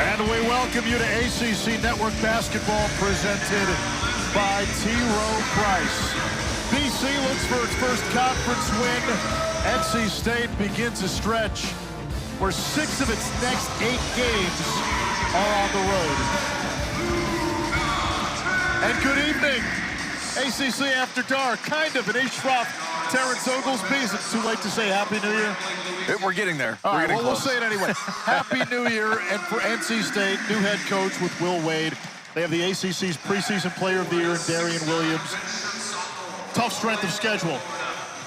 And we welcome you to ACC Network Basketball presented by T. Rowe Price. BC looks for its first conference win. NC State begins a stretch where 6 of its next 8 games are on the road. And good evening. ACC After Dark, kind of an Ishroff, Terrence Oglesby. Is it too late to say Happy New Year? We're getting there. All right, well, we'll say it anyway. Happy New Year, and for NC State, new head coach with Will Wade. They have the ACC's preseason player of the year in Darian Williams. Tough strength of schedule.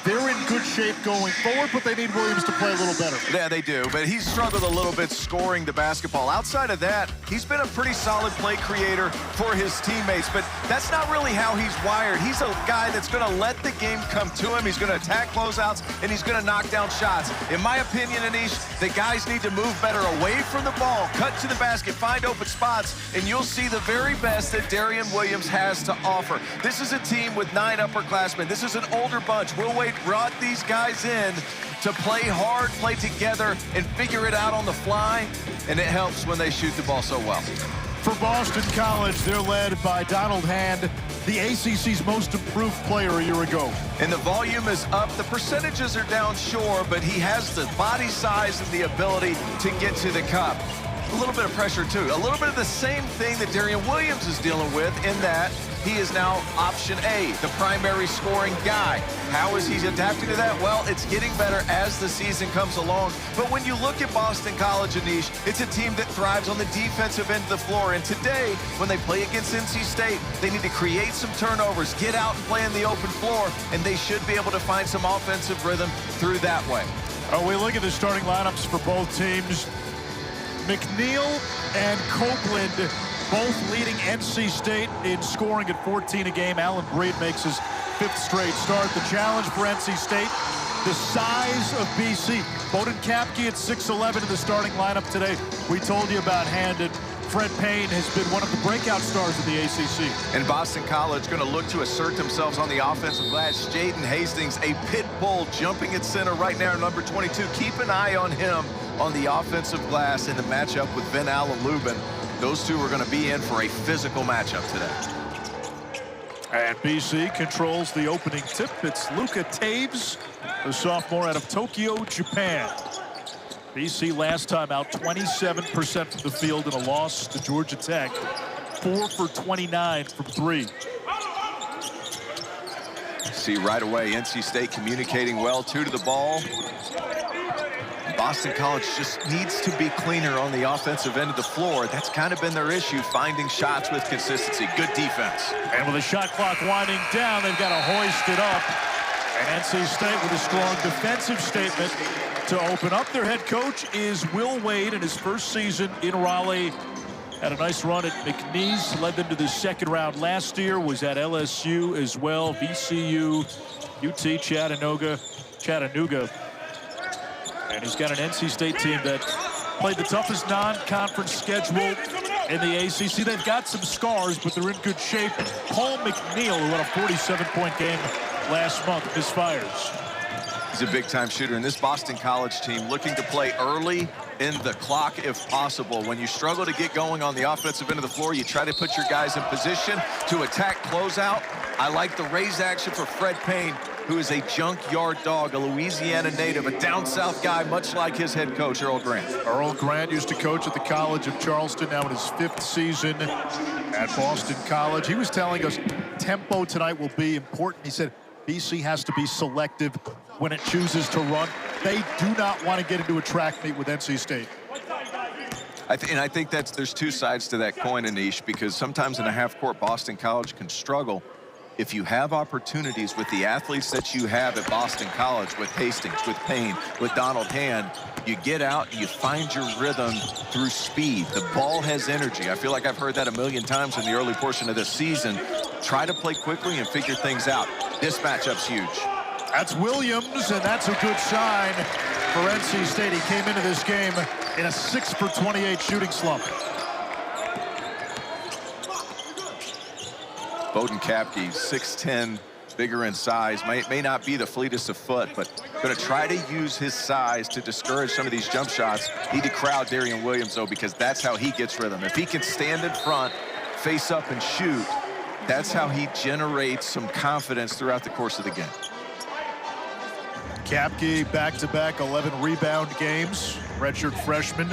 They're in good shape going forward, but they need Williams to play a little better. Yeah, they do, but he's struggled a little bit scoring the basketball. Outside of that, he's been a pretty solid play creator for his teammates, but that's not really how he's wired. He's a guy that's going to let the game come to him. He's going to attack closeouts, and he's going to knock down shots. In my opinion, Anish, the guys need to move better away from the ball, cut to the basket, find open spots, and you'll see the very best that Darian Williams has to offer. This is a team with 9 upperclassmen. This is an older bunch. Will Wade brought these guys in to play hard, play together, and figure it out on the fly, and it helps when they shoot the ball so well. For Boston College, they're led by Donald Hand, the ACC's most improved player a year ago. And the volume is up. The percentages are down, sure, but he has the body size and the ability to get to the cup. A little bit of pressure, too. A little bit of the same thing that Darian Williams is dealing with in that he is now option A, the primary scoring guy. How is he adapting to that? Well, it's getting better as the season comes along. But when you look at Boston College, Anish, it's a team that thrives on the defensive end of the floor. And today, when they play against NC State, they need to create some turnovers, get out and play in the open floor, and they should be able to find some offensive rhythm through that way. Oh, we look at the starting lineups for both teams. McNeil and Copeland both leading NC State in scoring at 14 a game. Allen Breed makes his 5th straight start. The challenge for NC State, the size of BC. Bowden Kapke at 6'11" in the starting lineup today. We told you about Hand, and Fred Payne has been one of the breakout stars of the ACC. And Boston College going to look to assert themselves on the offensive glass. Jaden Hastings, a pit bull, jumping at center right now, number 22. Keep an eye on him on the offensive glass in the matchup with Ben Allen Lubin. Those two are going to be in for a physical matchup today. And BC controls the opening tip. It's Luka Taves, the sophomore out of Tokyo, Japan. BC last time out 27% from the field in a loss to Georgia Tech. 4 for 29 from 3. See right away, NC State communicating well, 2 to the ball. Boston College just needs to be cleaner on the offensive end of the floor. That's kind of been their issue, finding shots with consistency. Good defense. And with the shot clock winding down, they've got to hoist it up. And NC State with a strong defensive statement to open up. Their head coach is Will Wade in his first season in Raleigh. Had a nice run at McNeese, led them to the 2nd round last year, was at LSU as well, VCU, UT, Chattanooga. And he's got an NC State team that played the toughest non-conference schedule in the ACC. They've got some scars, but they're in good shape. Paul McNeil, who had a 47-point game last month, misfires. He's a big-time shooter, and this Boston College team looking to play early in the clock if possible. When you struggle to get going on the offensive end of the floor, you try to put your guys in position to attack closeout. I like the raise action for Fred Payne, who is a junkyard dog, a Louisiana native, a down south guy, much like his head coach, Earl Grant. Earl Grant used to coach at the College of Charleston, now in his 5th season at Boston College. He was telling us tempo tonight will be important. He said BC has to be selective when it chooses to run. They do not want to get into a track meet with NC State. I think there's 2 sides to that coin, Anish, because sometimes in a half-court, Boston College can struggle. If you have opportunities with the athletes that you have at Boston College, with Hastings, with Payne, with Donald Hand, you get out and you find your rhythm through speed. The ball has energy. I feel like I've heard that a million times in the early portion of this season. Try to play quickly and figure things out. This matchup's huge. That's Williams, and that's a good sign for NC State. He came into this game in a 6 for 28 shooting slump. Bowden Kapke, 6'10", bigger in size, may not be the fleetest of foot, but going to try to use his size to discourage some of these jump shots. Need to crowd Darian Williams, though, because that's how he gets rhythm. If he can stand in front, face up, and shoot, that's how he generates some confidence throughout the course of the game. Kapke, back-to-back 11 rebound games. Redshirt freshman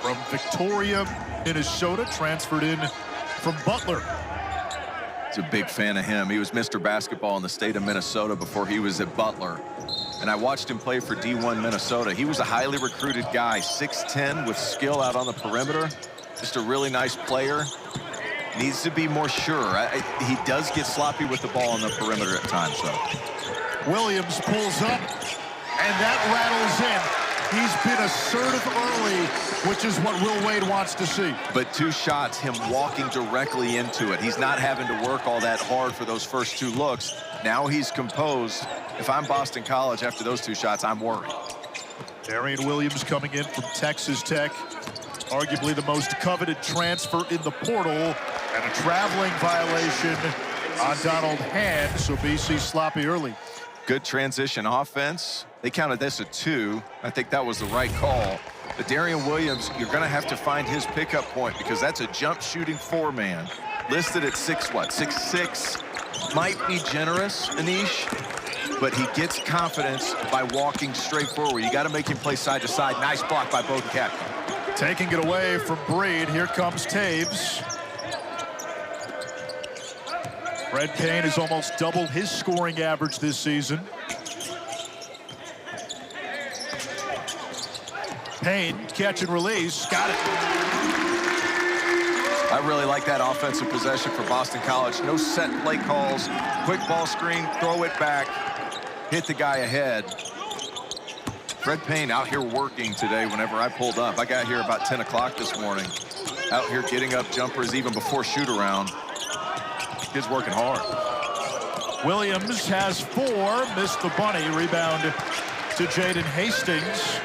from Victoria, Minnesota, transferred in from Butler. He's a big fan of him. He was Mr. Basketball in the state of Minnesota before he was at Butler. And I watched him play for D1 Minnesota. He was a highly recruited guy, 6'10", with skill out on the perimeter. Just a really nice player. Needs to be more sure. He does get sloppy with the ball on the perimeter at times, though. Williams pulls up, and that rattles in. He's been assertive early, which is what Will Wade wants to see. But 2 shots, him walking directly into it. He's not having to work all that hard for those first 2 looks. Now he's composed. If I'm Boston College after those 2 shots, I'm worried. Darian Williams coming in from Texas Tech. Arguably the most coveted transfer in the portal, and a traveling violation on Donald Hand, so BC sloppy early. Good transition offense. They counted this a 2. I think that was the right call. But Darian Williams, you're going to have to find his pickup point, because that's a jump shooting 4-man. Listed at 6'6". Might be generous, Anish, but he gets confidence by walking straight forward. You got to make him play side to side. Nice block by Bowden Kapke. Taking it away from Breed. Here comes Taves. Fred Payne has almost doubled his scoring average this season. Payne, catch and release, got it. I really like that offensive possession for Boston College. No set play calls, quick ball screen, throw it back, hit the guy ahead. Fred Payne out here working today whenever I pulled up. I got here about 10 o'clock this morning. Out here getting up jumpers even before shoot-around. Kid's working hard. Williams has 4, missed the bunny. Rebound to Jaden Hastings.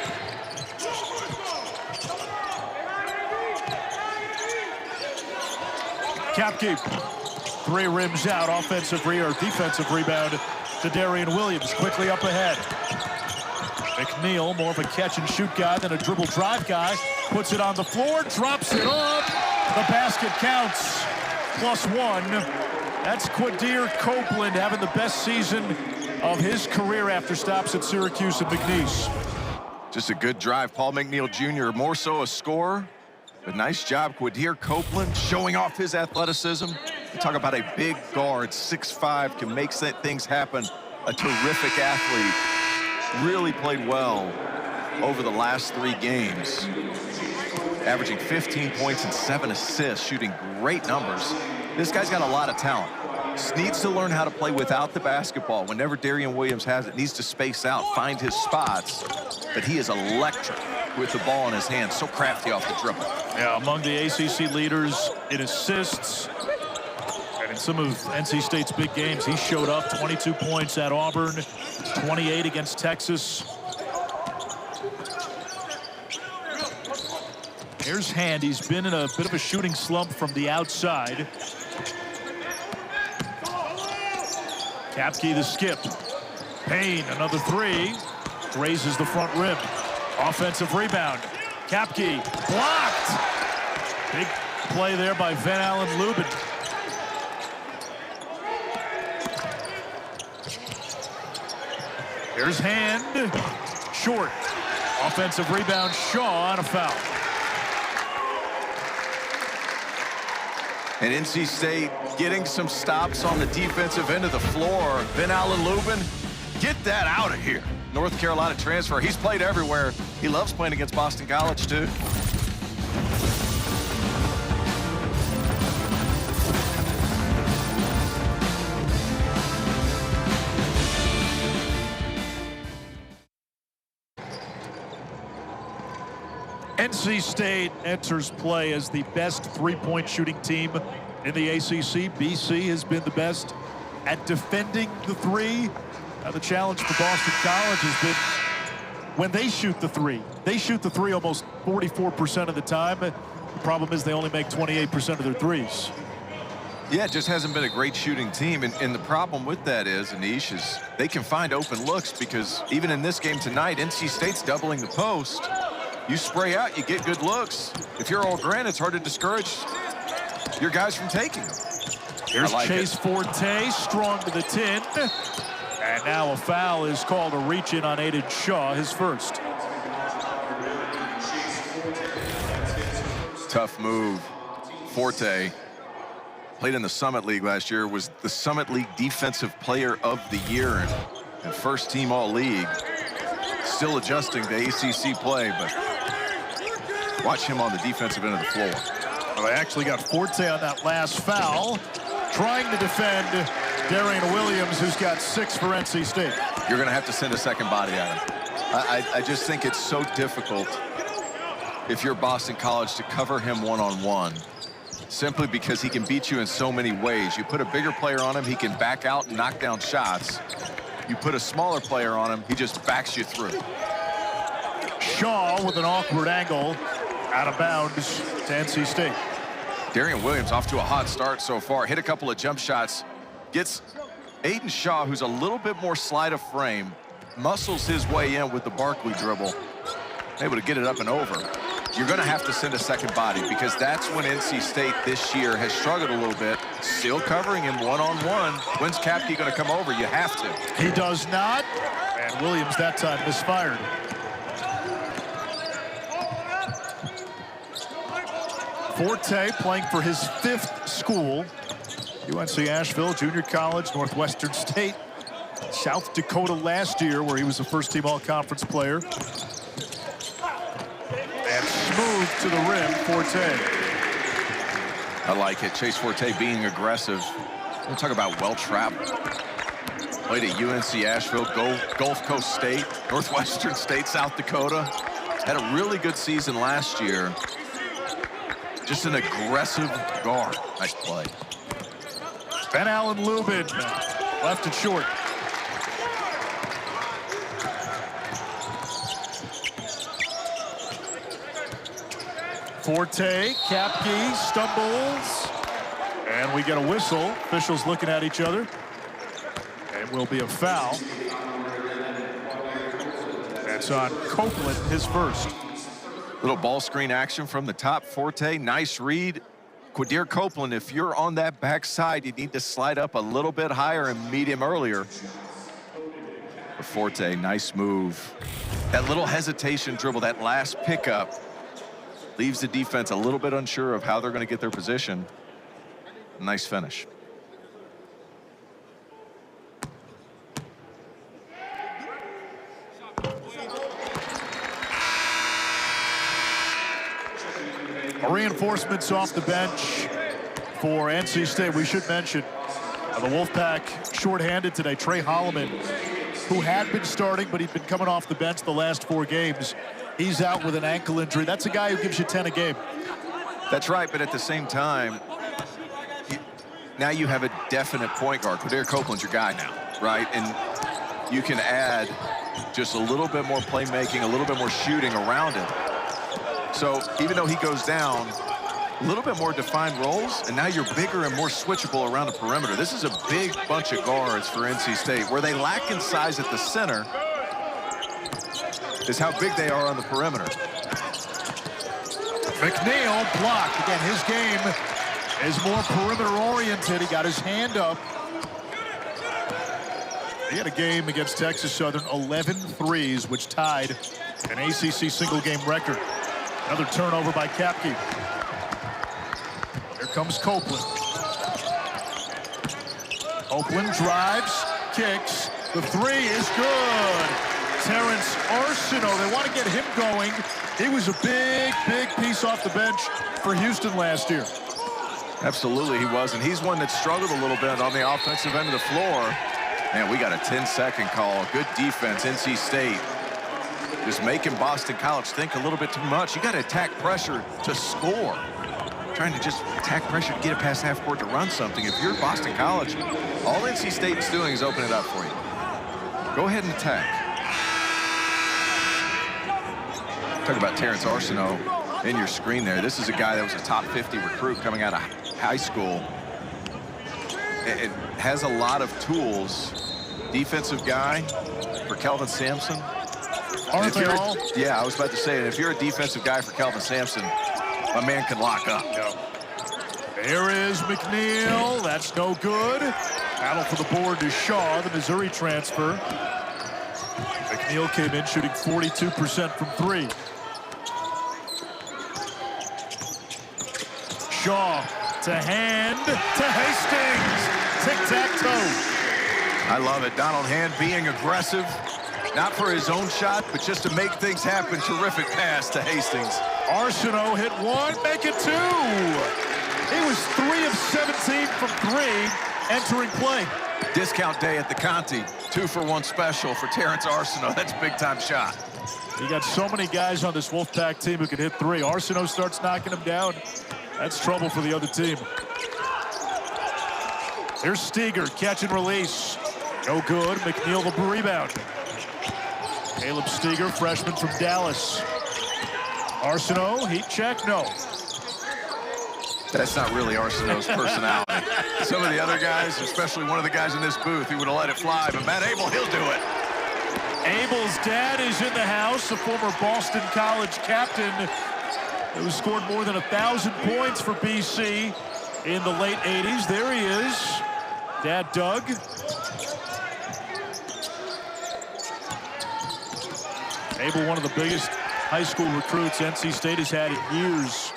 Kapke, 3 rims out. Defensive rebound to Darian Williams. Quickly up ahead. McNeil, more of a catch-and-shoot guy than a dribble-drive guy. Puts it on the floor, drops it up. The basket counts. +1. That's Quadir Copeland having the best season of his career after stops at Syracuse and McNeese. Just a good drive. Paul McNeil Jr., more so a scorer. But nice job, Quadir Copeland, showing off his athleticism. You talk about a big guard, 6'5", can make things happen. A terrific athlete. Really played well over the last 3 games. Averaging 15 points and 7 assists, shooting great numbers. This guy's got a lot of talent. Just needs to learn how to play without the basketball. Whenever Darian Williams has it, needs to space out, find his spots. But he is electric with the ball in his hands, so crafty off the dribble. Yeah, among the ACC leaders in assists. And in some of NC State's big games, he showed up. 22 points at Auburn, 28 against Texas. Here's Hand. He's been in a bit of a shooting slump from the outside. Kapke the skip. Payne, another 3. Raises the front rim. Offensive rebound. Kapke blocked. Big play there by Van Allen Lubin. Here's Hand. Short. Offensive rebound. Shaw on a foul. And NC State getting some stops on the defensive end of the floor. Van Allen Lubin, get that out of here. North Carolina transfer. He's played everywhere. He loves playing against Boston College, too. NC State enters play as the best 3-point shooting team in the ACC. BC has been the best at defending the 3. Now the challenge for Boston College has been when they shoot the 3. They shoot the 3 almost 44% of the time. The problem is they only make 28% of their threes. Yeah, it just hasn't been a great shooting team. And the problem with that is, Anish, is they can find open looks because even in this game tonight, NC State's doubling the post. You spray out, you get good looks. If you're Earl Grant, it's hard to discourage your guys from taking them. Here's Chase Forte, strong to the tin. And now a foul is called, a reach-in on Aiden Shaw, his first. Tough move. Forte played in the Summit League last year, was the Summit League Defensive Player of the Year and first team All-League. Still adjusting to ACC play, but watch him on the defensive end of the floor. Well, they actually got Forte on that last foul, trying to defend Darian Williams, who's got 6 for NC State. You're going to have to send a second body at him. I just think it's so difficult if you're Boston College to cover him one-on-one, simply because he can beat you in so many ways. You put a bigger player on him, he can back out and knock down shots. You put a smaller player on him, he just backs you through. Shaw with an awkward angle, out of bounds to NC State. Darian Williams off to a hot start so far. Hit a couple of jump shots. Gets Aiden Shaw, who's a little bit more sleight of frame, muscles his way in with the Barkley dribble. Able to get it up and over. You're going to have to send a second body because that's when NC State this year has struggled a little bit. Still covering him one-on-one. When's Kapke going to come over? You have to. He does not. And Williams that time misfired. Forte playing for his 5th school. UNC Asheville, junior college, Northwestern State, South Dakota last year, where he was a first-team all-conference player. And smooth to the rim, Forte. I like it. Chase Forte being aggressive. We'll talk about well-traveled. Played at UNC Asheville, Gulf Coast State, Northwestern State, South Dakota. Had a really good season last year. Just an aggressive guard. Nice play. Ben Allen Lubin left it short. Forte, Kapke stumbles, and we get a whistle. Officials looking at each other. It will be a foul. That's on Copeland, his first. Little ball screen action from the top. Forte, nice read. Quadir Copeland, if you're on that backside, you need to slide up a little bit higher and meet him earlier. But Forte, nice move. That little hesitation dribble, that last pickup, leaves the defense a little bit unsure of how they're going to get their position. Nice finish. Reinforcements off the bench for NC State. We should mention the Wolfpack shorthanded today. Trey Holloman, who had been starting, but he'd been coming off the bench the last 4 games. He's out with an ankle injury. That's a guy who gives you 10 a game. That's right, but at the same time, now you have a definite point guard. Quadir Copeland's your guy now, right? And you can add just a little bit more playmaking, a little bit more shooting around it. So even though he goes down, a little bit more defined roles, and now you're bigger and more switchable around the perimeter. This is a big bunch of guards for NC State. Where they lack in size at the center is how big they are on the perimeter. McNeil blocked. Again, his game is more perimeter-oriented. He got his hand up. He had a game against Texas Southern, 11 threes, which tied an ACC single-game record. Another turnover by Kapke. Here comes Copeland. Copeland drives, kicks. The 3 is good. Terrence Arsenault, they want to get him going. He was a big, big piece off the bench for Houston last year. Absolutely, he was, and he's one that struggled a little bit on the offensive end of the floor. Man, we got a 10-second call. Good defense, NC State. Just making Boston College think a little bit too much. You got to attack pressure to score. Trying to just attack pressure to get it past half court to run something. If you're Boston College, all NC State's doing is open it up for you. Go ahead and attack. Talk about Terrence Arsenault in your screen there. This is a guy that was a top 50 recruit coming out of high school. and has a lot of tools. Defensive guy for Kelvin Sampson. Aren't they all? Yeah, I was about to say, and if you're a defensive guy for Kelvin Sampson, my man can lock up. There is McNeil. That's no good. Battle for the board to Shaw, the Missouri transfer. McNeil came in shooting 42% from three. Shaw to hand to Hastings. Tic-tac-toe. I love it. Donald Hand being aggressive, not for his own shot, but just to make things happen. Terrific pass to Hastings. Arsenault hit one, make it two. He was 3 of 17 from three entering play. Discount day at the Conte. 2-for-1 special for Terrence Arsenault. That's a big-time shot. You got so many guys on this Wolfpack team who can hit three. Arsenault starts knocking them down. That's trouble for the other team. Here's Steger, catch and release. No good. McNeil the rebound. Caleb Steger, freshman from Dallas. Arsenault, heat check, no. That's not really Arsenault's personality. Some of the other guys, especially one of the guys in this booth, he would have let it fly, but Matt Abel, he'll do it. Abel's dad is in the house, a former Boston College captain who scored more than 1,000 points for BC in the late 80s. There he is, Dad Doug. Abel, one of the biggest high school recruits NC State has had in years.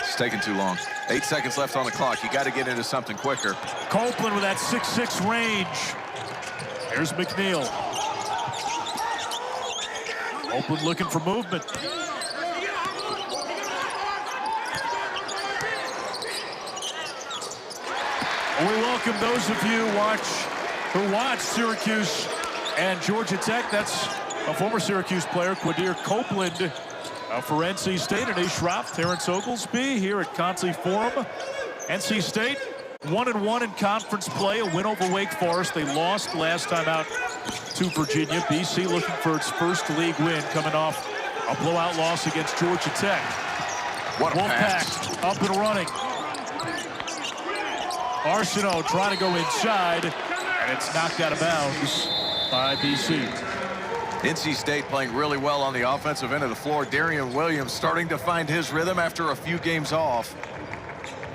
It's taking too long. 8 seconds left on the clock. You got to get into something quicker. Copeland with that 6'6" range. Here's McNeil. Copeland looking for movement. We welcome those of you who watch Syracuse and Georgia Tech. That's a former Syracuse player, Quadir Copeland, for NC State, and Schroff, Terrence Oglesby here at Conte Forum. NC State 1-1 in conference play, a win over Wake Forest. They lost last time out to Virginia. BC looking for its first league win, coming off a blowout loss against Georgia Tech. What a Wolfpack up and running. Arsenault trying to go inside, and it's knocked out of bounds by BC. NC State playing really well on the offensive end of the floor. Darian Williams starting to find his rhythm after a few games off.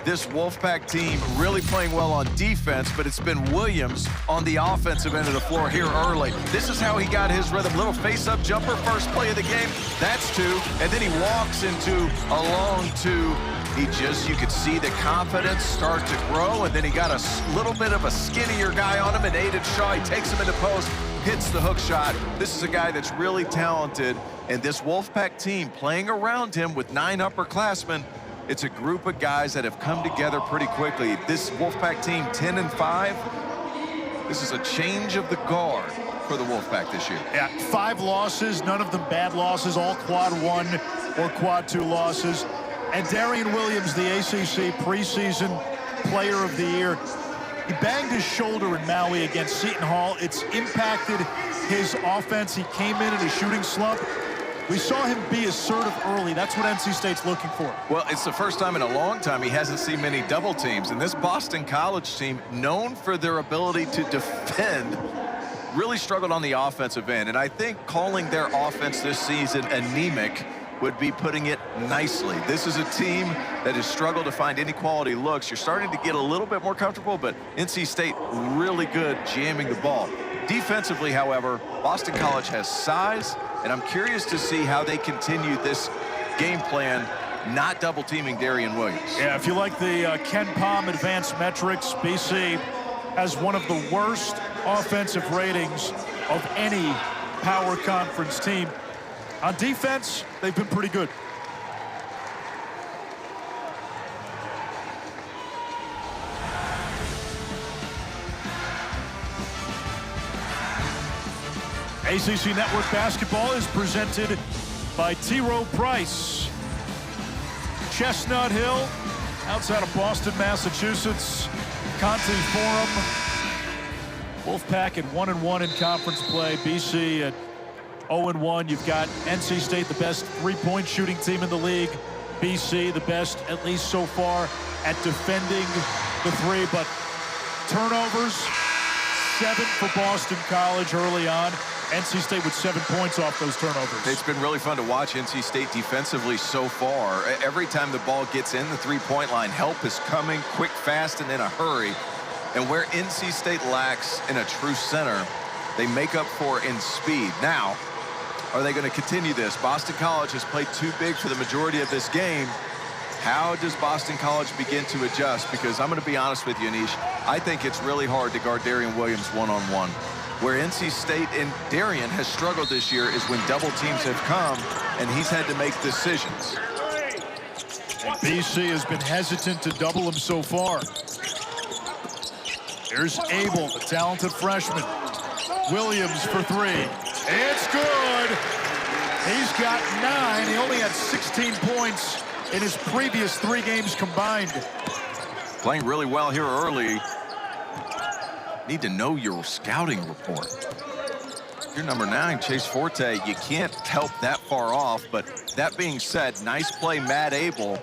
This Wolfpack team really playing well on defense, but it's been Williams on the offensive end of the floor here early. This is how he got his rhythm. Little face-up jumper, first play of the game. That's two. And then he walks into a long two. You could see the confidence start to grow, and then he got a little bit of a skinnier guy on him, and Aiden Shaw, he takes him into post, hits the hook shot. This is a guy that's really talented, and this Wolfpack team playing around him with 9 upperclassmen. It's a group of guys that have come together pretty quickly. This Wolfpack team, 10-5. This is a change of the guard for the Wolfpack this year. Yeah, 5 losses, none of them bad losses, all quad 1 or quad 2 losses. And Darian Williams, the ACC preseason player of the year, he banged his shoulder in Maui against Seton Hall. It's impacted his offense. He came in a shooting slump. We saw him be assertive early. That's what NC State's looking for. Well, it's the first time in a long time he hasn't seen many double teams. And this Boston College team, known for their ability to defend, really struggled on the offensive end. And I think calling their offense this season anemic would be putting it nicely. This is a team that has struggled to find any quality looks. You're starting to get a little bit more comfortable, but NC State really good jamming the ball. Defensively, however, Boston College has size, and I'm curious to see how they continue this game plan, not double teaming Darian Williams. Yeah, if you like the Ken Pom advanced metrics, BC has one of the worst offensive ratings of any power conference team. On defense, they've been pretty good. ACC Network Basketball is presented by T. Rowe Price. Chestnut Hill, outside of Boston, Massachusetts. Conte Forum. Wolfpack at 1-1 in conference play. BC at 0-1. You've got NC State, the best three-point shooting team in the league. BC, the best, at least so far, at defending the three, but turnovers, 7 for Boston College early on. NC State with 7 points off those turnovers. It's been really fun to watch NC State defensively so far. Every time the ball gets in the three-point line, help is coming quick, fast, and in a hurry. And where NC State lacks in a true center, they make up for in speed. Now, are they going to continue this? Boston College has played too big for the majority of this game. How does Boston College begin to adjust? Because I'm going to be honest with you, Anish, I think it's really hard to guard Darian Williams one-on-one. Where NC State and Darian has struggled this year is when double teams have come and he's had to make decisions. And BC has been hesitant to double him so far. Here's Abel, the talented freshman. Williams for 3. It's good. He's got 9. He only had 16 points in his previous 3 games combined. Playing really well here early. Need to know your scouting report. You're number 9, Chase Forte. You can't help that far off, but that being said, nice play, Matt Abel,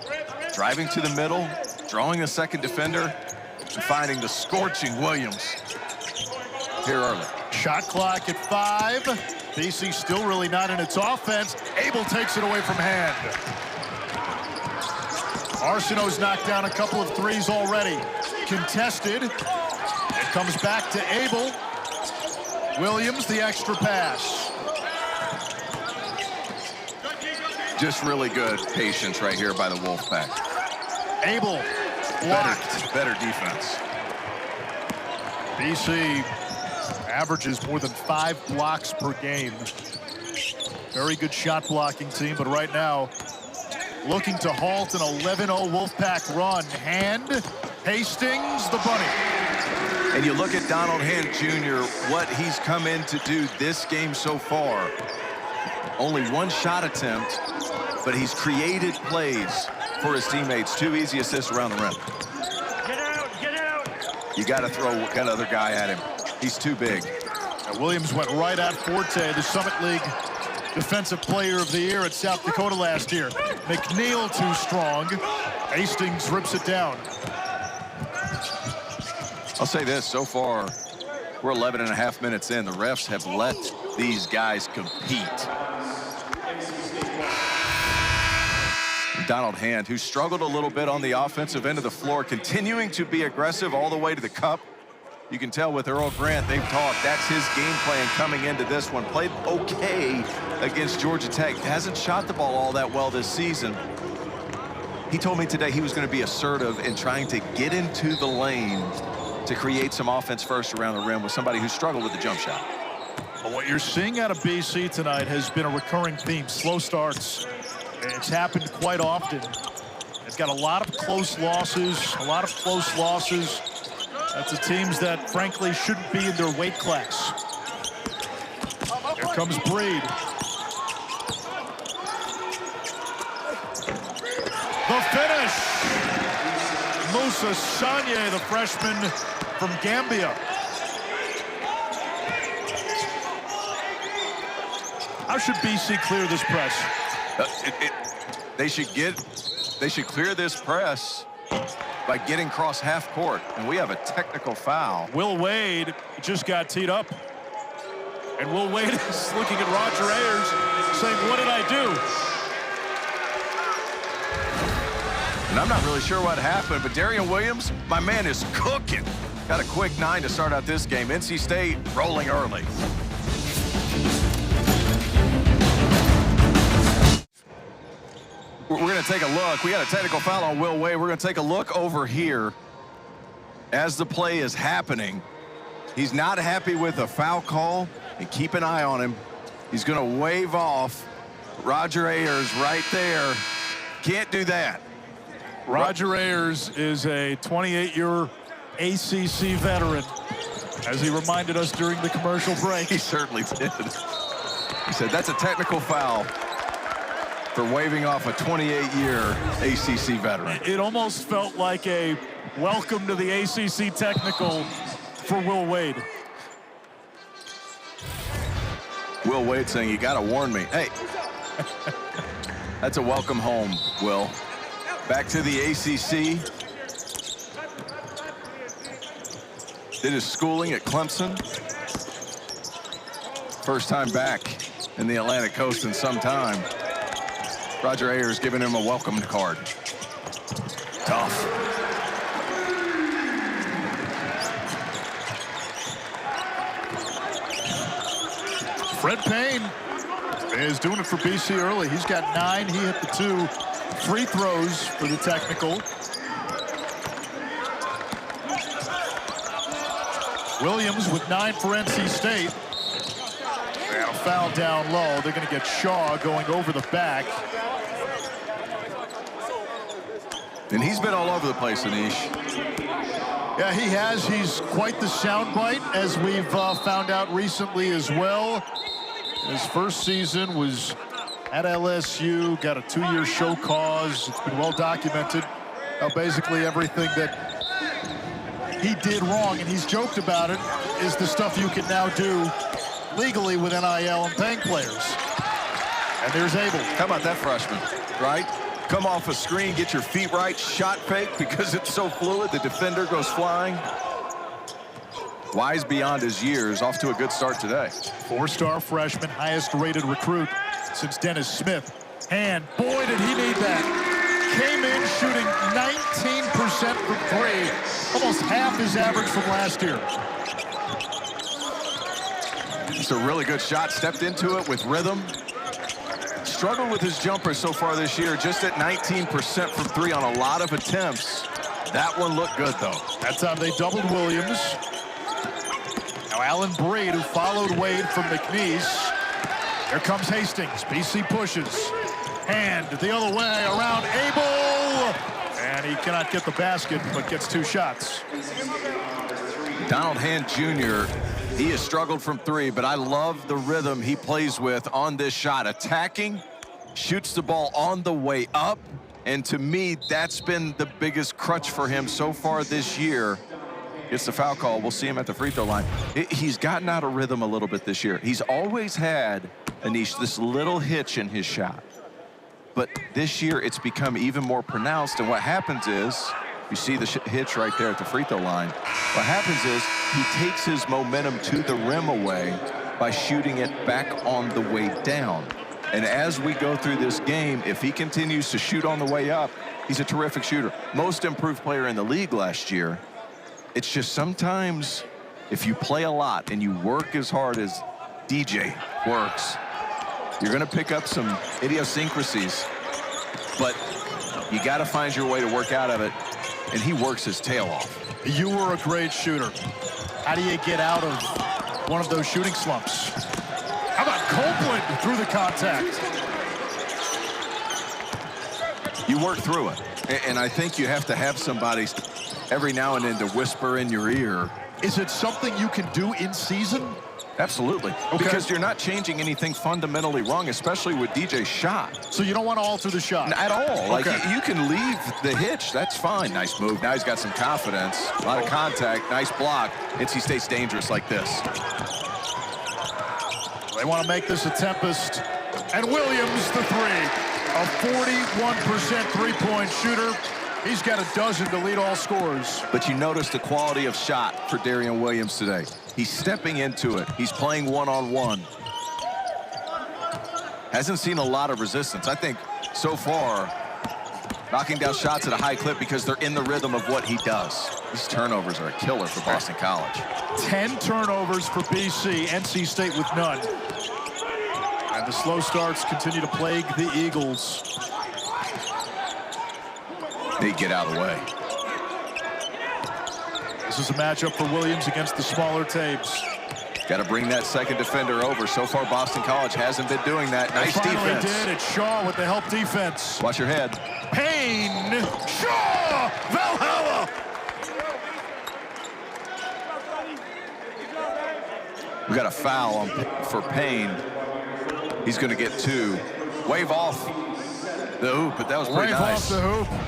driving to the middle, drawing a second defender, and finding the scorching Williams here early. Shot clock at 5. BC still really not in its offense. Abel takes it away from hand. Arsenault's knocked down a couple of threes already. Contested. It comes back to Abel. Williams, the extra pass. Just really good patience right here by the Wolfpack. Abel blocked. Better defense. BC averages more than 5 blocks per game. Very good shot blocking team, but right now looking to halt an 11-0 Wolfpack run. Hand, Hastings, the bunny. And you look at Donald Hand Jr., what he's come in to do this game so far. Only 1 shot attempt, but he's created plays for his teammates. 2 easy assists around the rim. Get out, get out. You got to throw that other guy at him. He's too big. Now Williams went right at Forte, the Summit League Defensive Player of the Year at South Dakota last year. McNeil too strong. Hastings rips it down. I'll say this, so far, we're 11 and a half minutes in. The refs have let these guys compete. Donald Hand, who struggled a little bit on the offensive end of the floor, continuing to be aggressive all the way to the cup. You can tell with Earl Grant, they've talked. That's his game plan coming into this one. Played okay against Georgia Tech. Hasn't shot the ball all that well this season. He told me today he was going to be assertive in trying to get into the lane to create some offense first around the rim with somebody who struggled with the jump shot. Well, what you're seeing out of BC tonight has been a recurring theme, slow starts. It's happened quite often. They've got a lot of close losses, That's the teams that, frankly, shouldn't be in their weight class. Here comes Breed. The finish. Musa Sanye, the freshman from Gambia. How should BC clear this press? They should clear this press by getting cross half court, and we have a technical foul. Will Wade just got teed up, and Will Wade is looking at Roger Ayers saying, what did I do? And I'm not really sure what happened, but Darian Williams, my man, is cooking. Got a quick 9 to start out this game. NC State rolling early. We're going to take a look. We got a technical foul on Will Wade. We're going to take a look over here as the play is happening. He's not happy with the foul call, and keep an eye on him. He's going to wave off Roger Ayers right there. Can't do that. Roger Ayers is a 28-year ACC veteran, as he reminded us during the commercial break. He certainly did. He said that's a technical foul for waving off a 28-year ACC veteran. It almost felt like a welcome to the ACC technical for Will Wade. Will Wade saying, you got to warn me. Hey, That's a welcome home, Will. Back to the ACC. Did his schooling at Clemson. First time back in the Atlantic Coast in some time. Roger Ayers giving him a welcome card. Tough. Fred Payne is doing it for BC early. He's got 9. He hit the 2 free throws for the technical. Williams with 9 for NC State. And a foul down low. They're going to get Shaw going over the back. And he's been all over the place, Anish. Yeah, he has. He's quite the soundbite, as we've found out recently as well. His first season was at LSU, got a 2-year show cause. It's been well documented. Basically everything that he did wrong, and he's joked about it, is the stuff you can now do legally with NIL and paying players. And there's Abel. How about that freshman, right? Come off a screen, get your feet right, shot fake because it's so fluid, the defender goes flying. Wise beyond his years, off to a good start today. 4-star freshman, highest rated recruit since Dennis Smith. And boy, did he need that. Came in shooting 19% from 3, almost half his average from last year. It's a really good shot, stepped into it with rhythm. Struggled with his jumper so far this year, just at 19% from 3 on a lot of attempts. That one looked good, though. That time they doubled Williams. Now Allen Breed, who followed Wade from McNeese. Here comes Hastings. BC pushes. Hand the other way around Abel. And he cannot get the basket, but gets 2 shots. Donald Hand Jr., he has struggled from 3, but I love the rhythm he plays with on this shot. Attacking, shoots the ball on the way up, and to me, that's been the biggest crutch for him so far this year. Gets the foul call. We'll see him at the free throw line. He's gotten out of rhythm a little bit this year. He's always had, Anish, this little hitch in his shot. But this year, it's become even more pronounced, and what happens is, you see the hitch right there at the free throw line. What happens is he takes his momentum to the rim away by shooting it back on the way down. And as we go through this game, if he continues to shoot on the way up, he's a terrific shooter. Most improved player in the league last year. It's just sometimes if you play a lot and you work as hard as DJ works, you're going to pick up some idiosyncrasies. But you got to find your way to work out of it. And he works his tail off. You were a great shooter. How do you get out of one of those shooting slumps? How about Copeland through the contact? You work through it. And I think you have to have somebody every now and then to whisper in your ear. Is it something you can do in season? Absolutely. Okay. Because you're not changing anything fundamentally wrong, especially with DJ's shot. So you don't want to alter the shot? At all. Okay. Like, you can leave the hitch. That's fine. Nice move. Now he's got some confidence. A lot of contact. Nice block. NC State's dangerous like this. They want to make this a tempest. And Williams, the 3. A 41% three-point shooter. He's got a dozen to lead all scorers. But you notice the quality of shot for Darian Williams today. He's stepping into it. He's playing one-on-one. Hasn't seen a lot of resistance. I think so far, knocking down shots at a high clip because they're in the rhythm of what he does. These turnovers are a killer for Boston College. 10 turnovers for BC, NC State with none. And the slow starts continue to plague the Eagles. They get out of the way. This is a matchup for Williams against the smaller Tabes. Got to bring that second defender over. So far, Boston College hasn't been doing that. Nice defense. Did. It's Shaw with the help defense. Watch your head. Payne, Shaw, Valhalla. We got a foul for Payne. He's going to get 2. Wave off the hoop, but that was pretty nice. Wave off the hoop.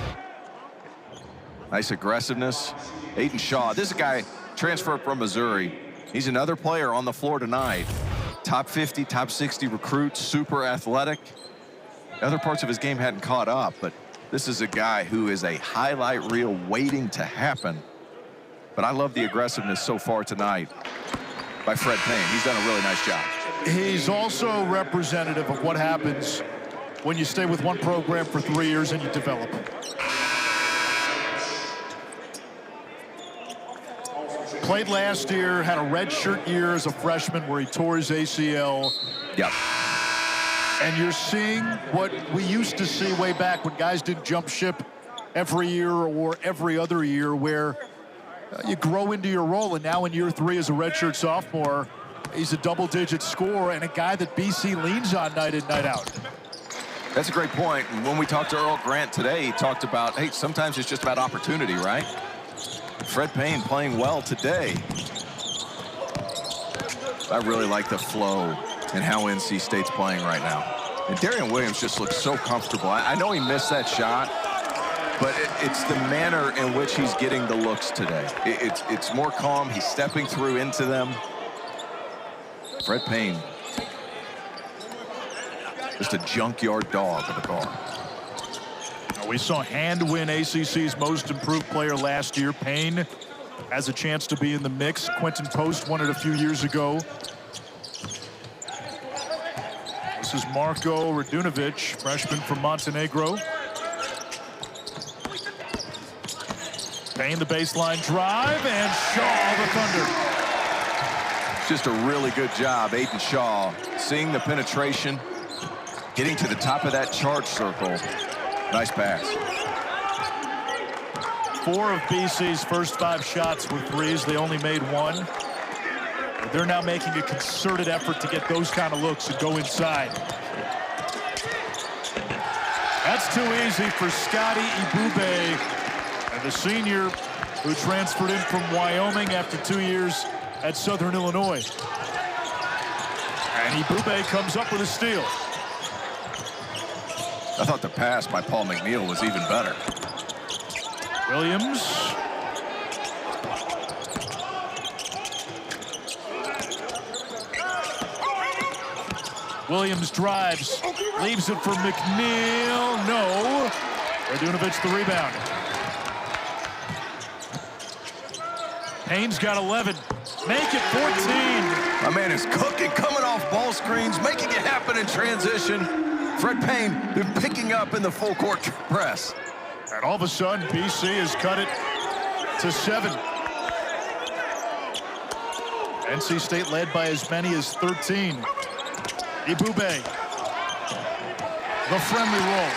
Nice aggressiveness. Aiden Shaw, this is a guy transferred from Missouri. He's another player on the floor tonight. Top 50, top 60 recruit, super athletic. Other parts of his game hadn't caught up, but this is a guy who is a highlight reel waiting to happen. But I love the aggressiveness so far tonight by Fred Payne. He's done a really nice job. He's also representative of what happens when you stay with one program for 3 years and you develop. Played last year, had a redshirt year as a freshman where he tore his ACL. Yep. And you're seeing what we used to see way back when guys didn't jump ship every year or every other year, where you grow into your role. And now in year 3 as a redshirt sophomore, he's a double-digit scorer and a guy that BC leans on night in, night out. That's a great point. And when we talked to Earl Grant today, he talked about, hey, sometimes it's just about opportunity, right? Fred Payne playing well today. I really like the flow and how NC State's playing right now. And Darian Williams just looks so comfortable. I know he missed that shot, but it's the manner in which he's getting the looks today. It's more calm. He's stepping through into them. Fred Payne, just a junkyard dog of a guard. We saw Hand win ACC's most improved player last year. Payne has a chance to be in the mix. Quentin Post won it a few years ago. This is Marko Radunovic, freshman from Montenegro. Payne the baseline drive, and Shaw the Thunder. Just a really good job, Aiden Shaw, seeing the penetration, getting to the top of that charge circle. Nice pass. 4 of BC's first 5 shots were threes. They only made 1. But they're now making a concerted effort to get those kind of looks and go inside. That's too easy for Scotty Ibube, and the senior who transferred in from Wyoming after 2 years at Southern Illinois. And Ibube comes up with a steal. I thought the pass by Paul McNeil was even better. Williams. Williams drives, leaves it for McNeil. No. Radunovic the rebound. Payne's got 11. Make it 14. My man is cooking, coming off ball screens, making it happen in transition. Fred Payne been picking up in the full court press. And all of a sudden, BC has cut it to 7. NC State led by as many as 13. Ibube, the friendly roll.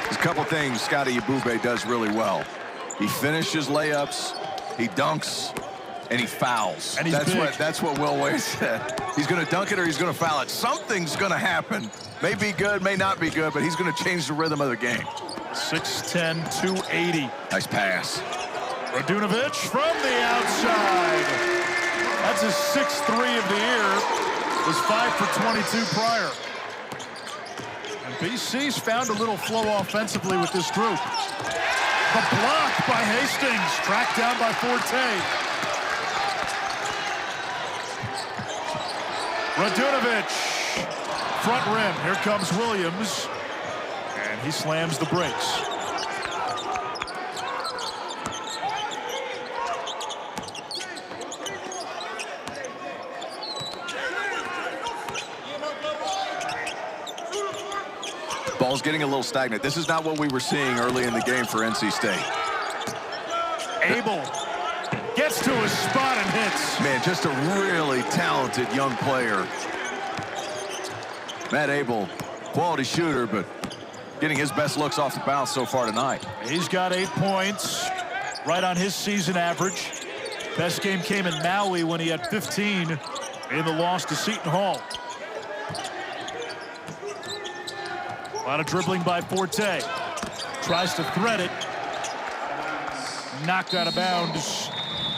There's a couple things Scotty Ibube does really well. He finishes layups, he dunks, and he fouls. And that's what Will Wade said. He's going to dunk it or he's going to foul it. Something's going to happen. May be good, may not be good, but he's going to change the rhythm of the game. 6'10", 280. Nice pass. Radunovic from the outside. That's his 6th 3 of the year. Was 5 for 22 prior. And BC's found a little flow offensively with this group. The block by Hastings, tracked down by Forte. Radunovic, front rim. Here comes Williams, and he slams the brakes. Ball's getting a little stagnant. This is not what we were seeing early in the game for NC State. Abel gets to his spot and hits. Man, just a really talented young player. Matt Abel, quality shooter, but getting his best looks off the bounce so far tonight. He's got 8 points, right on his season average. Best game came in Maui when he had 15 in the loss to Seton Hall. A lot of dribbling by Forte. Tries to thread it. Knocked out of bounds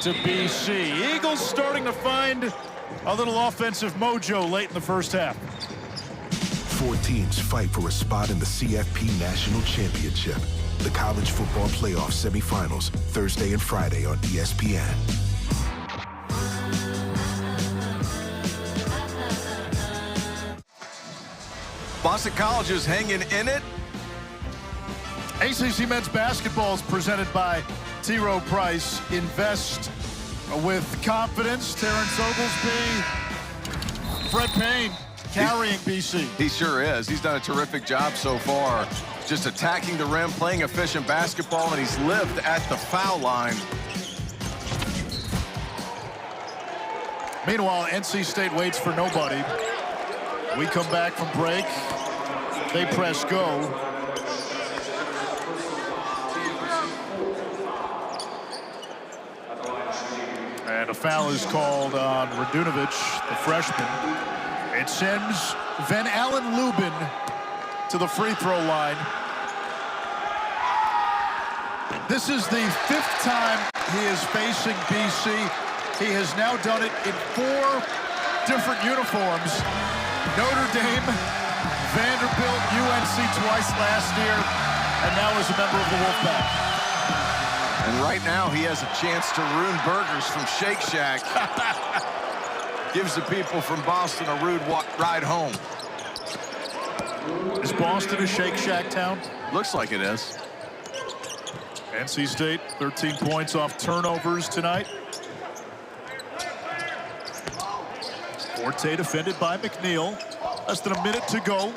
to BC. Eagles starting to find a little offensive mojo late in the first half. 4 teams fight for a spot in the CFP National Championship. The College Football Playoff Semifinals, Thursday and Friday on ESPN. Boston College is hanging in it. ACC men's basketball is presented by T. Rowe Price. Invest with confidence. Terrence Oglesby, Fred Payne carrying BC. He sure is. He's done a terrific job so far. Just attacking the rim, playing efficient basketball, and he's lived at the foul line. Meanwhile, NC State waits for nobody. We come back from break. They press go. And a foul is called on Radunovic, the freshman. It sends Van Allen Lubin to the free throw line. This is the 5th time he is facing BC. He has now done it in 4 different uniforms. Notre Dame, Vanderbilt, UNC twice last year, and now is a member of the Wolfpack. And right now he has a chance to ruin burgers from Shake Shack. Gives the people from Boston a rude ride home. Is Boston a Shake Shack town? Looks like it is. NC State, 13 points off turnovers tonight. Forte defended by McNeil. Less than a minute to go.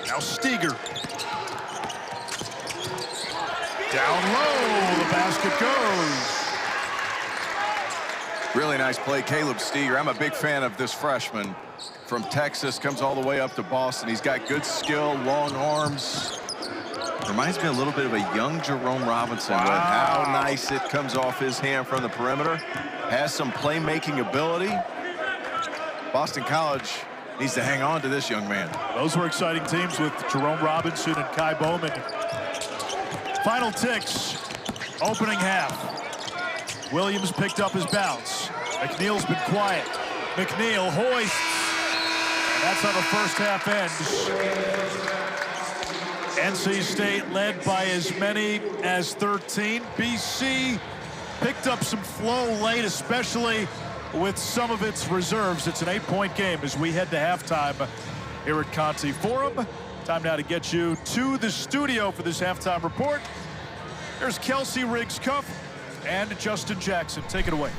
Now Steger. Down low, the basket goes. Really nice play, Caleb Steger. I'm a big fan of this freshman from Texas. Comes all the way up to Boston. He's got good skill, long arms. Reminds me a little bit of a young Jerome Robinson. With how nice it comes off his hand from the perimeter. Has some playmaking ability. Boston College needs to hang on to this young man. Those were exciting teams with Jerome Robinson and Kai Bowman. Final ticks, opening half. Williams picked up his bounce. McNeil's been quiet. McNeil hoists. And that's how the first half ends. NC State led by as many as 13. BC picked up some flow late, especially with some of its reserves. It's an 8-point game as we head to halftime here at Conte Forum. Time now to get you to the studio for this halftime report. There's Kelsey Riggs-Cuff and Justin Jackson. Take it away.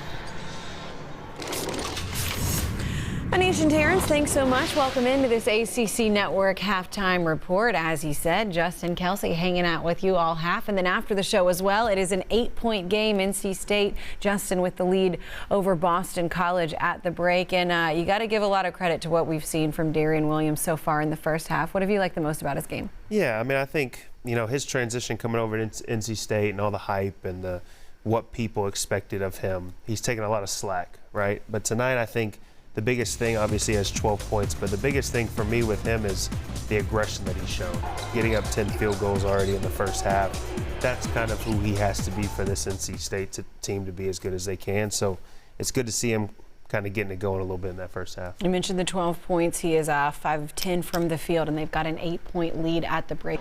Anisha Terrence, thanks so much. Welcome into this ACC Network halftime report. As he said, Justin, Kelsey hanging out with you all half, and then after the show as well. It is an 8-point game. NC State, Justin, with the lead over Boston College at the break. And you got to give a lot of credit to what we've seen from Darian Williams so far in the first half. What have you liked the most about his game? Yeah, I mean, I think, his transition coming over to NC State and all the hype and what people expected of him, he's taken a lot of slack, right? But tonight, I think the biggest thing, obviously, he has 12 points, but the biggest thing for me with him is the aggression that he's shown. Getting up 10 field goals already in the first half. That's kind of who he has to be for this NC State team to be as good as they can. So it's good to see him kind of getting it going a little bit in that first half. You mentioned the 12 points. He is 5 of 10 from the field, and they've got an 8-point lead at the break.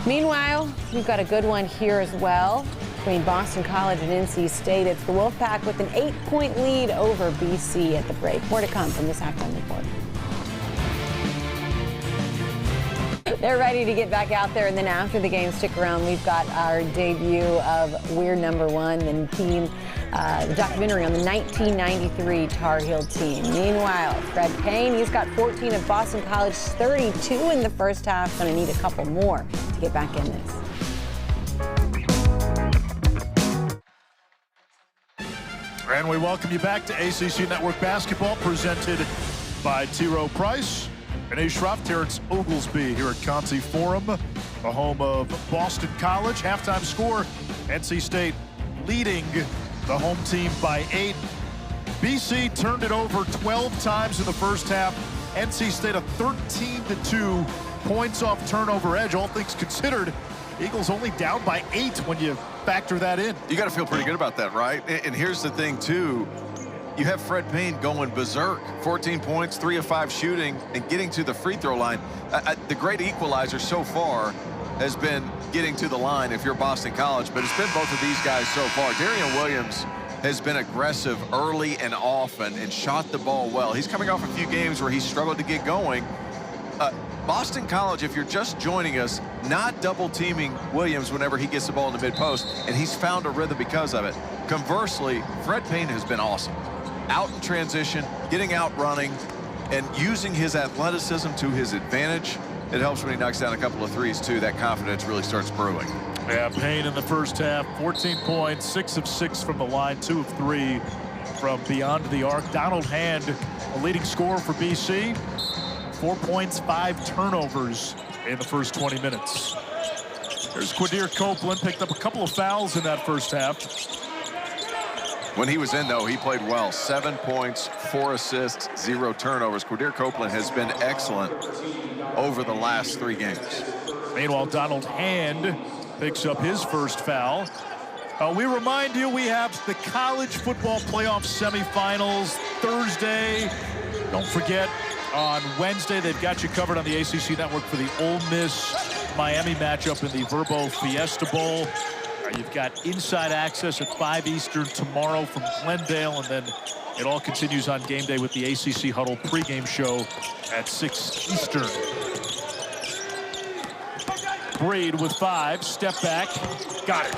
Meanwhile, we've got a good one here as well between Boston College and NC State. It's the Wolfpack with an 8-point lead over BC at the break. More to come from this halftime report. They're ready to get back out there, and then after the game, stick around. We've got our debut of We're Number One, the team, the documentary on the 1993 Tar Heel team. Meanwhile, Fred Payne, he's got 14 of Boston College's 32 in the first half. Going to need a couple more to get back in this. And we welcome you back to ACC Network Basketball, presented by T. Rowe Price. Anish Shroff, Terrence Oglesby here at Conte Forum, the home of Boston College. Halftime score, NC State leading the home team by 8. BC turned it over 12 times in the first half. NC State a 13-2 points off turnover edge. All things considered, Eagles only down by 8 when you factor that in. You got to feel pretty good about that, right? And here's the thing, too. You have Fred Payne going berserk. 14 points, 3 of 5 shooting, and getting to the free throw line. The great equalizer so far has been getting to the line if you're Boston College, but it's been both of these guys so far. Darian Williams has been aggressive early and often and shot the ball well. He's coming off a few games where he struggled to get going. Boston College, if you're just joining us, not double teaming Williams whenever he gets the ball in the mid post, and he's found a rhythm because of it. Conversely, Fred Payne has been awesome. Out in transition, getting out running, and using his athleticism to his advantage. It helps when he knocks down a couple of threes, too. That confidence really starts brewing. Yeah, Payne in the first half, 14 points, 6 of 6 from the line, 2 of 3 from beyond the arc. Donald Hand, a leading scorer for BC, 4 points, 5 turnovers in the first 20 minutes. There's Quadir Copeland, picked up a couple of fouls in that first half. When he was in, though, he played well. 7 points, 4 assists, 0 turnovers. Quadir Copeland has been excellent over the last 3 games. Meanwhile, Donald Hand picks up his first foul. We remind you we have the college football playoff semifinals Thursday. Don't forget, on Wednesday, they've got you covered on the ACC Network for the Ole Miss-Miami matchup in the Verbo Fiesta Bowl. You've got inside access at 5 Eastern tomorrow from Glendale, and then it all continues on game day with the ACC Huddle pregame show at 6 Eastern. Breed with 5, step back, got it.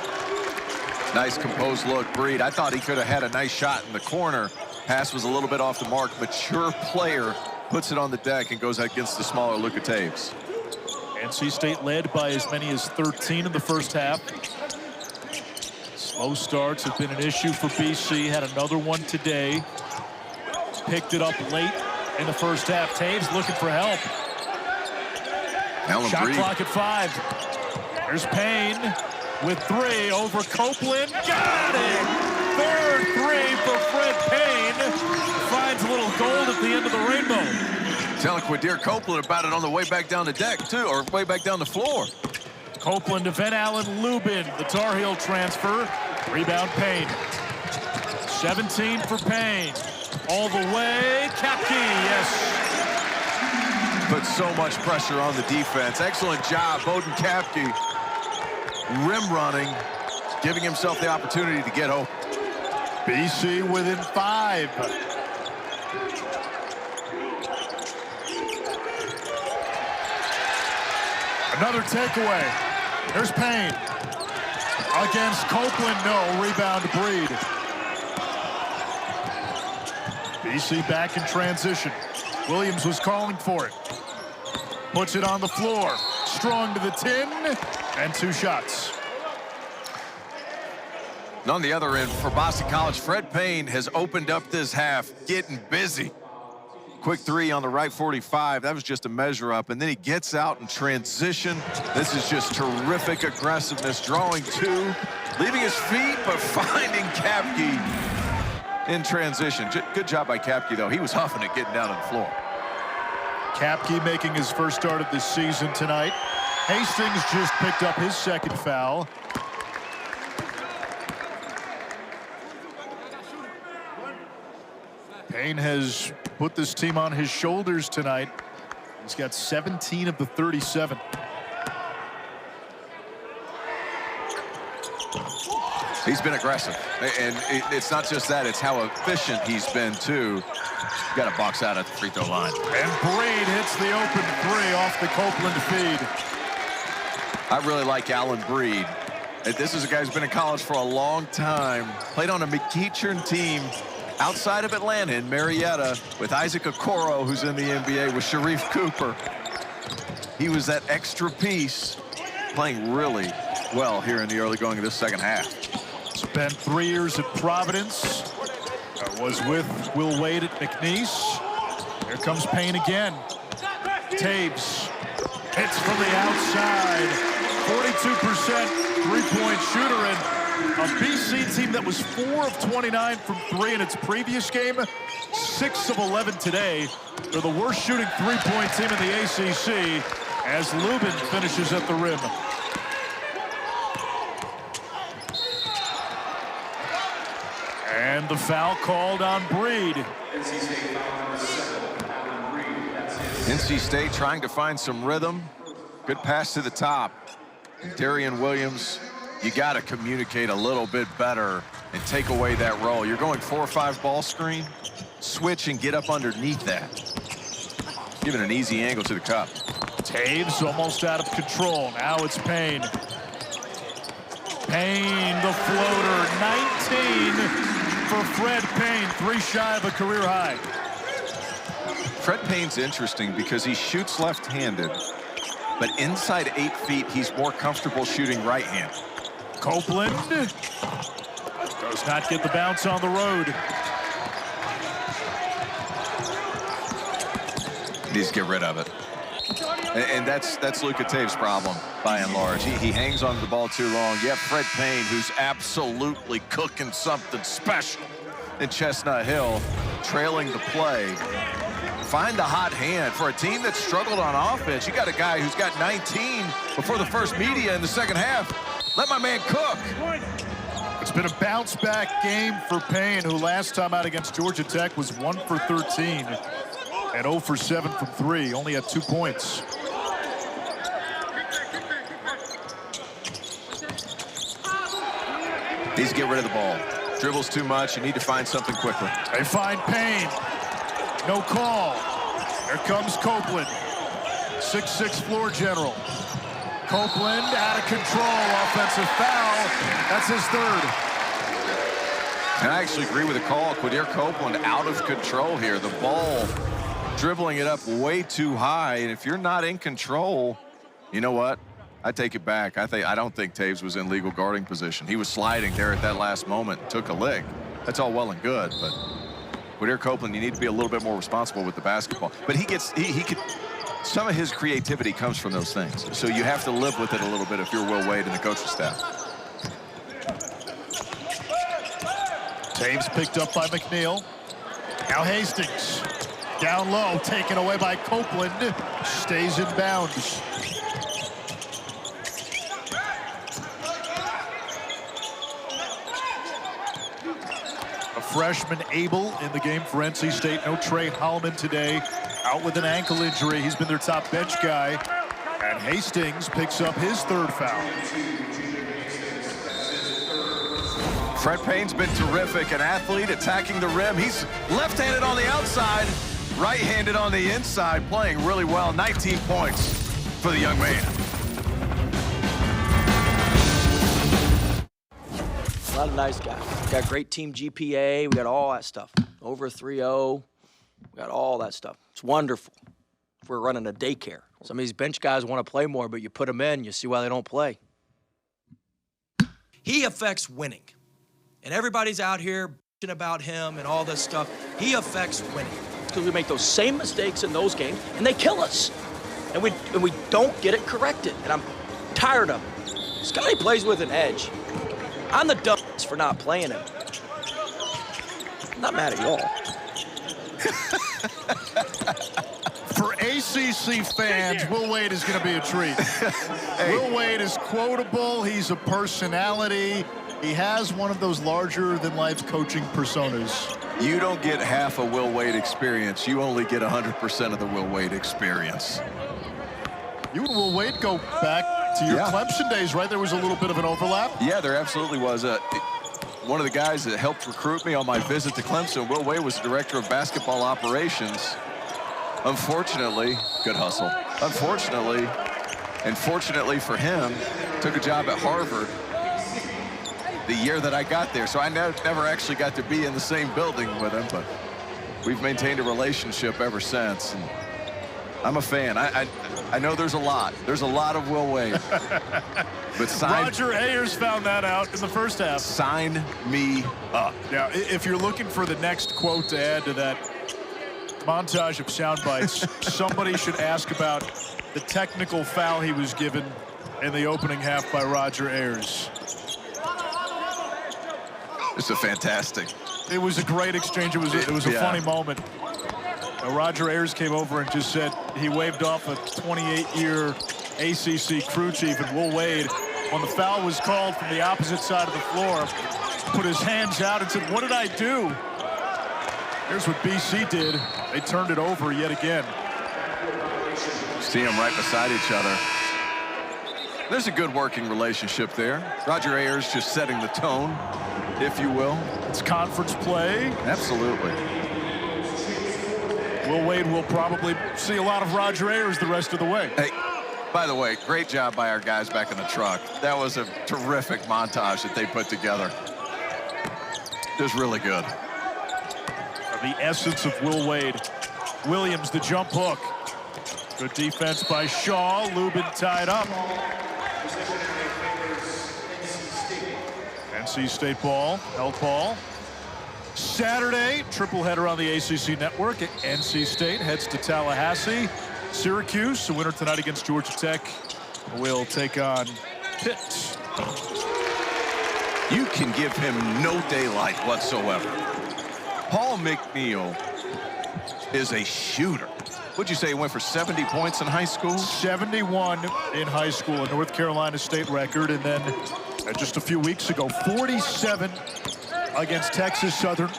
Nice composed look, Breed. I thought he could have had a nice shot in the corner. Pass was a little bit off the mark. Mature player puts it on the deck and goes against the smaller Luka Taves. NC State led by as many as 13 in the first half. Slow starts have been an issue for BC. Had another one today. Picked it up late in the first half. Taves looking for help. Shot clock at 5. There's Payne with 3 over Copeland. Got it! Third 3 for Fred Payne. Finds a little gold at the end of the rainbow. Telling Quadir Copeland about it on the way back down the deck, too, or way back down the floor. Copeland to Van Allen Lubin, the Tar Heel transfer. Rebound Payne. 17 for Payne. All the way, Kapke, yes. Put so much pressure on the defense. Excellent job, Bowden Kapke. Rim running, giving himself the opportunity to get open. BC within 5. Another takeaway. There's Payne. Against Copeland, no. Rebound Breed. BC back in transition. Williams was calling for it. Puts it on the floor. Strong to the tin, and 2 shots. And on the other end, for Boston College, Fred Payne has opened up this half, getting busy. Quick 3 on the right 45. That was just a measure up. And then he gets out in transition. This is just terrific aggressiveness, drawing 2, leaving his feet, but finding Kapke in transition. Good job by Kapke, though. He was huffing it getting down on the floor. Kapke making his first start of this season tonight. Hastings just picked up his second foul. Payne has put this team on his shoulders tonight. He's got 17 of the 37. He's been aggressive, and it's not just that, it's how efficient he's been, too. Got to box out at the free throw line. And Breed hits the open 3 off the Copeland feed. I really like Allen Breed. This is a guy who's been in college for a long time. Played on a McEachern team outside of Atlanta in Marietta with Isaac Okoro, who's in the NBA, with Sharif Cooper. He was that extra piece, playing really well here in the early going of this second half. Spent 3 years at Providence. Was with Will Wade at McNeese. Here comes Payne again. Taves hits from the outside. 42% three-point shooter, and a BC team that was 4 of 29 from 3 in its previous game, 6 of 11 today. They're the worst shooting three-point team in the ACC as Lubin finishes at the rim. And the foul called on Breed. NC State trying to find some rhythm. Good pass to the top. Darian Williams, you got to communicate a little bit better and take away that roll. You're going 4 or 5 ball screen, switch and get up underneath that. Give it an easy angle to the cup. Taves almost out of control. Now it's Payne. Payne, the floater. 19 for Fred Payne. 3 shy of a career high. Fred Payne's interesting because he shoots left-handed, but inside 8 feet, he's more comfortable shooting right-handed. Copeland does not get the bounce on the road. Needs to get rid of it. And that's Luka Taves' problem, by and large. He hangs onto the ball too long. You have Fred Payne, who's absolutely cooking something special in Chestnut Hill, trailing the play. Find the hot hand. For a team that struggled on offense, you got a guy who's got 19 before the first media in the second half. Let my man cook. It's been a bounce-back game for Payne, who last time out against Georgia Tech was 1 for 13 and 0 for 7 from 3. Only had 2 points. Needs to get rid of the ball. Dribbles too much. You need to find something quickly. They find Payne. No call. Here comes Copeland. 6'6" floor general. Copeland out of control. Offensive foul. That's his 3rd. And I actually agree with the call. Quadir Copeland out of control here. The ball dribbling it up way too high. And if you're not in control, you know what? I take it back. I don't think Taves was in legal guarding position. He was sliding there at that last moment, took a lick. That's all well and good, but Quadir Copeland, you need to be a little bit more responsible with the basketball. But he could, some of his creativity comes from those things. So you have to live with it a little bit if you're Will Wade and the coaching staff. Taves picked up by McNeil. Now Hastings. Down low, taken away by Copeland. Stays in bounds. Freshman Abel in the game for NC State. No Trey Holloman today. Out with an ankle injury. He's been their top bench guy. And Hastings picks up his 3rd foul. Fred Payne's been terrific. An athlete attacking the rim. He's left-handed on the outside, right-handed on the inside, playing really well. 19 points for the young man. A lot of nice guys. We got great team GPA. We got all that stuff. Over 3-0. We got all that stuff. It's wonderful. If we're running a daycare. Some of these bench guys want to play more, but you put them in, you see why they don't play. He affects winning. And everybody's out here bitching about him and all this stuff. He affects winning. Because we make those same mistakes in those games, and they kill us. And we don't get it corrected. And I'm tired of it. Scotty plays with an edge. I'm the dumbass for not playing him. I'm not mad at y'all. For ACC fans, Will Wade is going to be a treat. Hey. Will Wade is quotable. He's a personality. He has one of those larger-than-life coaching personas. You don't get half a Will Wade experience. You only get 100% of the Will Wade experience. You and Will Wade go back to your Clemson days, right? There was a little bit of an overlap. Yeah, there absolutely was. One of the guys that helped recruit me on my visit to Clemson, Will Wade, was the director of basketball operations. Unfortunately, good hustle. Unfortunately, and fortunately for him, took a job at Harvard the year that I got there. So I never actually got to be in the same building with him, but we've maintained a relationship ever since. And I'm a fan. I know there's a lot. There's a lot of Will Wade. But Roger Ayers found that out in the first half. Sign me up. Now, if you're looking for the next quote to add to that montage of sound bites, somebody should ask about the technical foul he was given in the opening half by Roger Ayers. It's a fantastic. It was a great exchange. It was a funny moment. Roger Ayers came over and just said he waved off a 28-year ACC crew chief, and Will Wade, when the foul was called from the opposite side of the floor, put his hands out and said, "What did I do?" Here's what BC did. They turned it over yet again. See them right beside each other. There's a good working relationship there. Roger Ayers just setting the tone. if you will. It's conference play. Absolutely. Will Wade will probably see a lot of Roger Ayers the rest of the way. Hey, by the way, great job by our guys back in the truck. That was a terrific montage that they put together. It was really good. The essence of Will Wade. Williams, the jump hook. Good defense by Shaw. Lubin tied up. NC State ball, held ball. Saturday, triple header on the ACC network. NC State heads to Tallahassee. Syracuse, a winner tonight against Georgia Tech, will take on Pitt. You can give him no daylight whatsoever. Paul McNeil is a shooter. Would you say he went for 70 points in high school? 71 in high school, a North Carolina State record. And then just a few weeks ago, 47 against Texas Southern,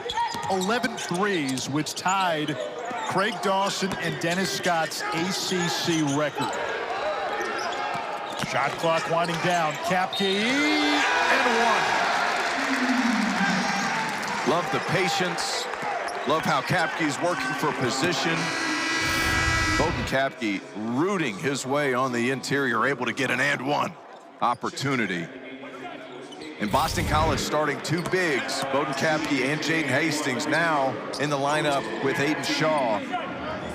11 threes, which tied Craig Dawson and Dennis Scott's ACC record. Shot clock winding down. Kapke and one. Love the patience. Love how Kapke's working for position. Bowden Kapke rooting his way on the interior, able to get an and one opportunity. In Boston College, starting two bigs, Bowden Kapke and Jaden Hastings, now in the lineup with Aiden Shaw.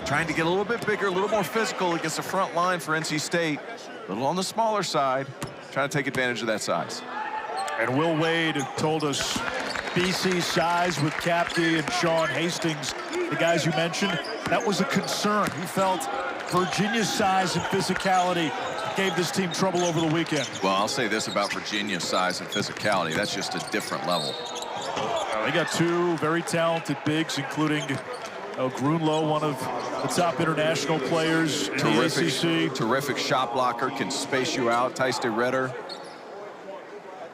Trying to get a little bit bigger, a little more physical against the front line for NC State. A little on the smaller side, trying to take advantage of that size. And Will Wade told us BC's size with Kapke and Shaw and Hastings, the guys you mentioned, that was a concern. He felt Virginia's size and physicality gave this team trouble over the weekend. Well, I'll say this about Virginia's size and physicality. That's just a different level. They got two very talented bigs, including Grunlow, one of the top international players in the ACC. Terrific shot blocker, can space you out. Thijs de Redder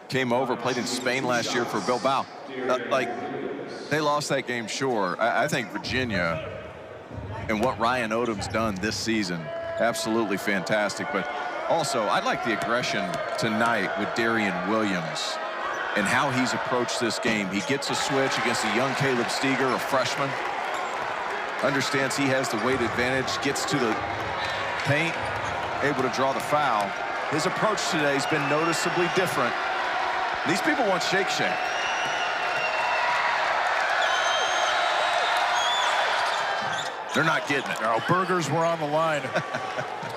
came over, played in Spain last year for Bilbao. They lost that game, sure. I think Virginia and what Ryan Odom's done this season, absolutely fantastic. But also, I like the aggression tonight with Darian Williams and how he's approached this game. He gets a switch against a young Caleb Steger, a freshman. Understands he has the weight advantage, gets to the paint, able to draw the foul. His approach today has been noticeably different. These people want Shake Shack. They're not getting it. Now, burgers were on the line,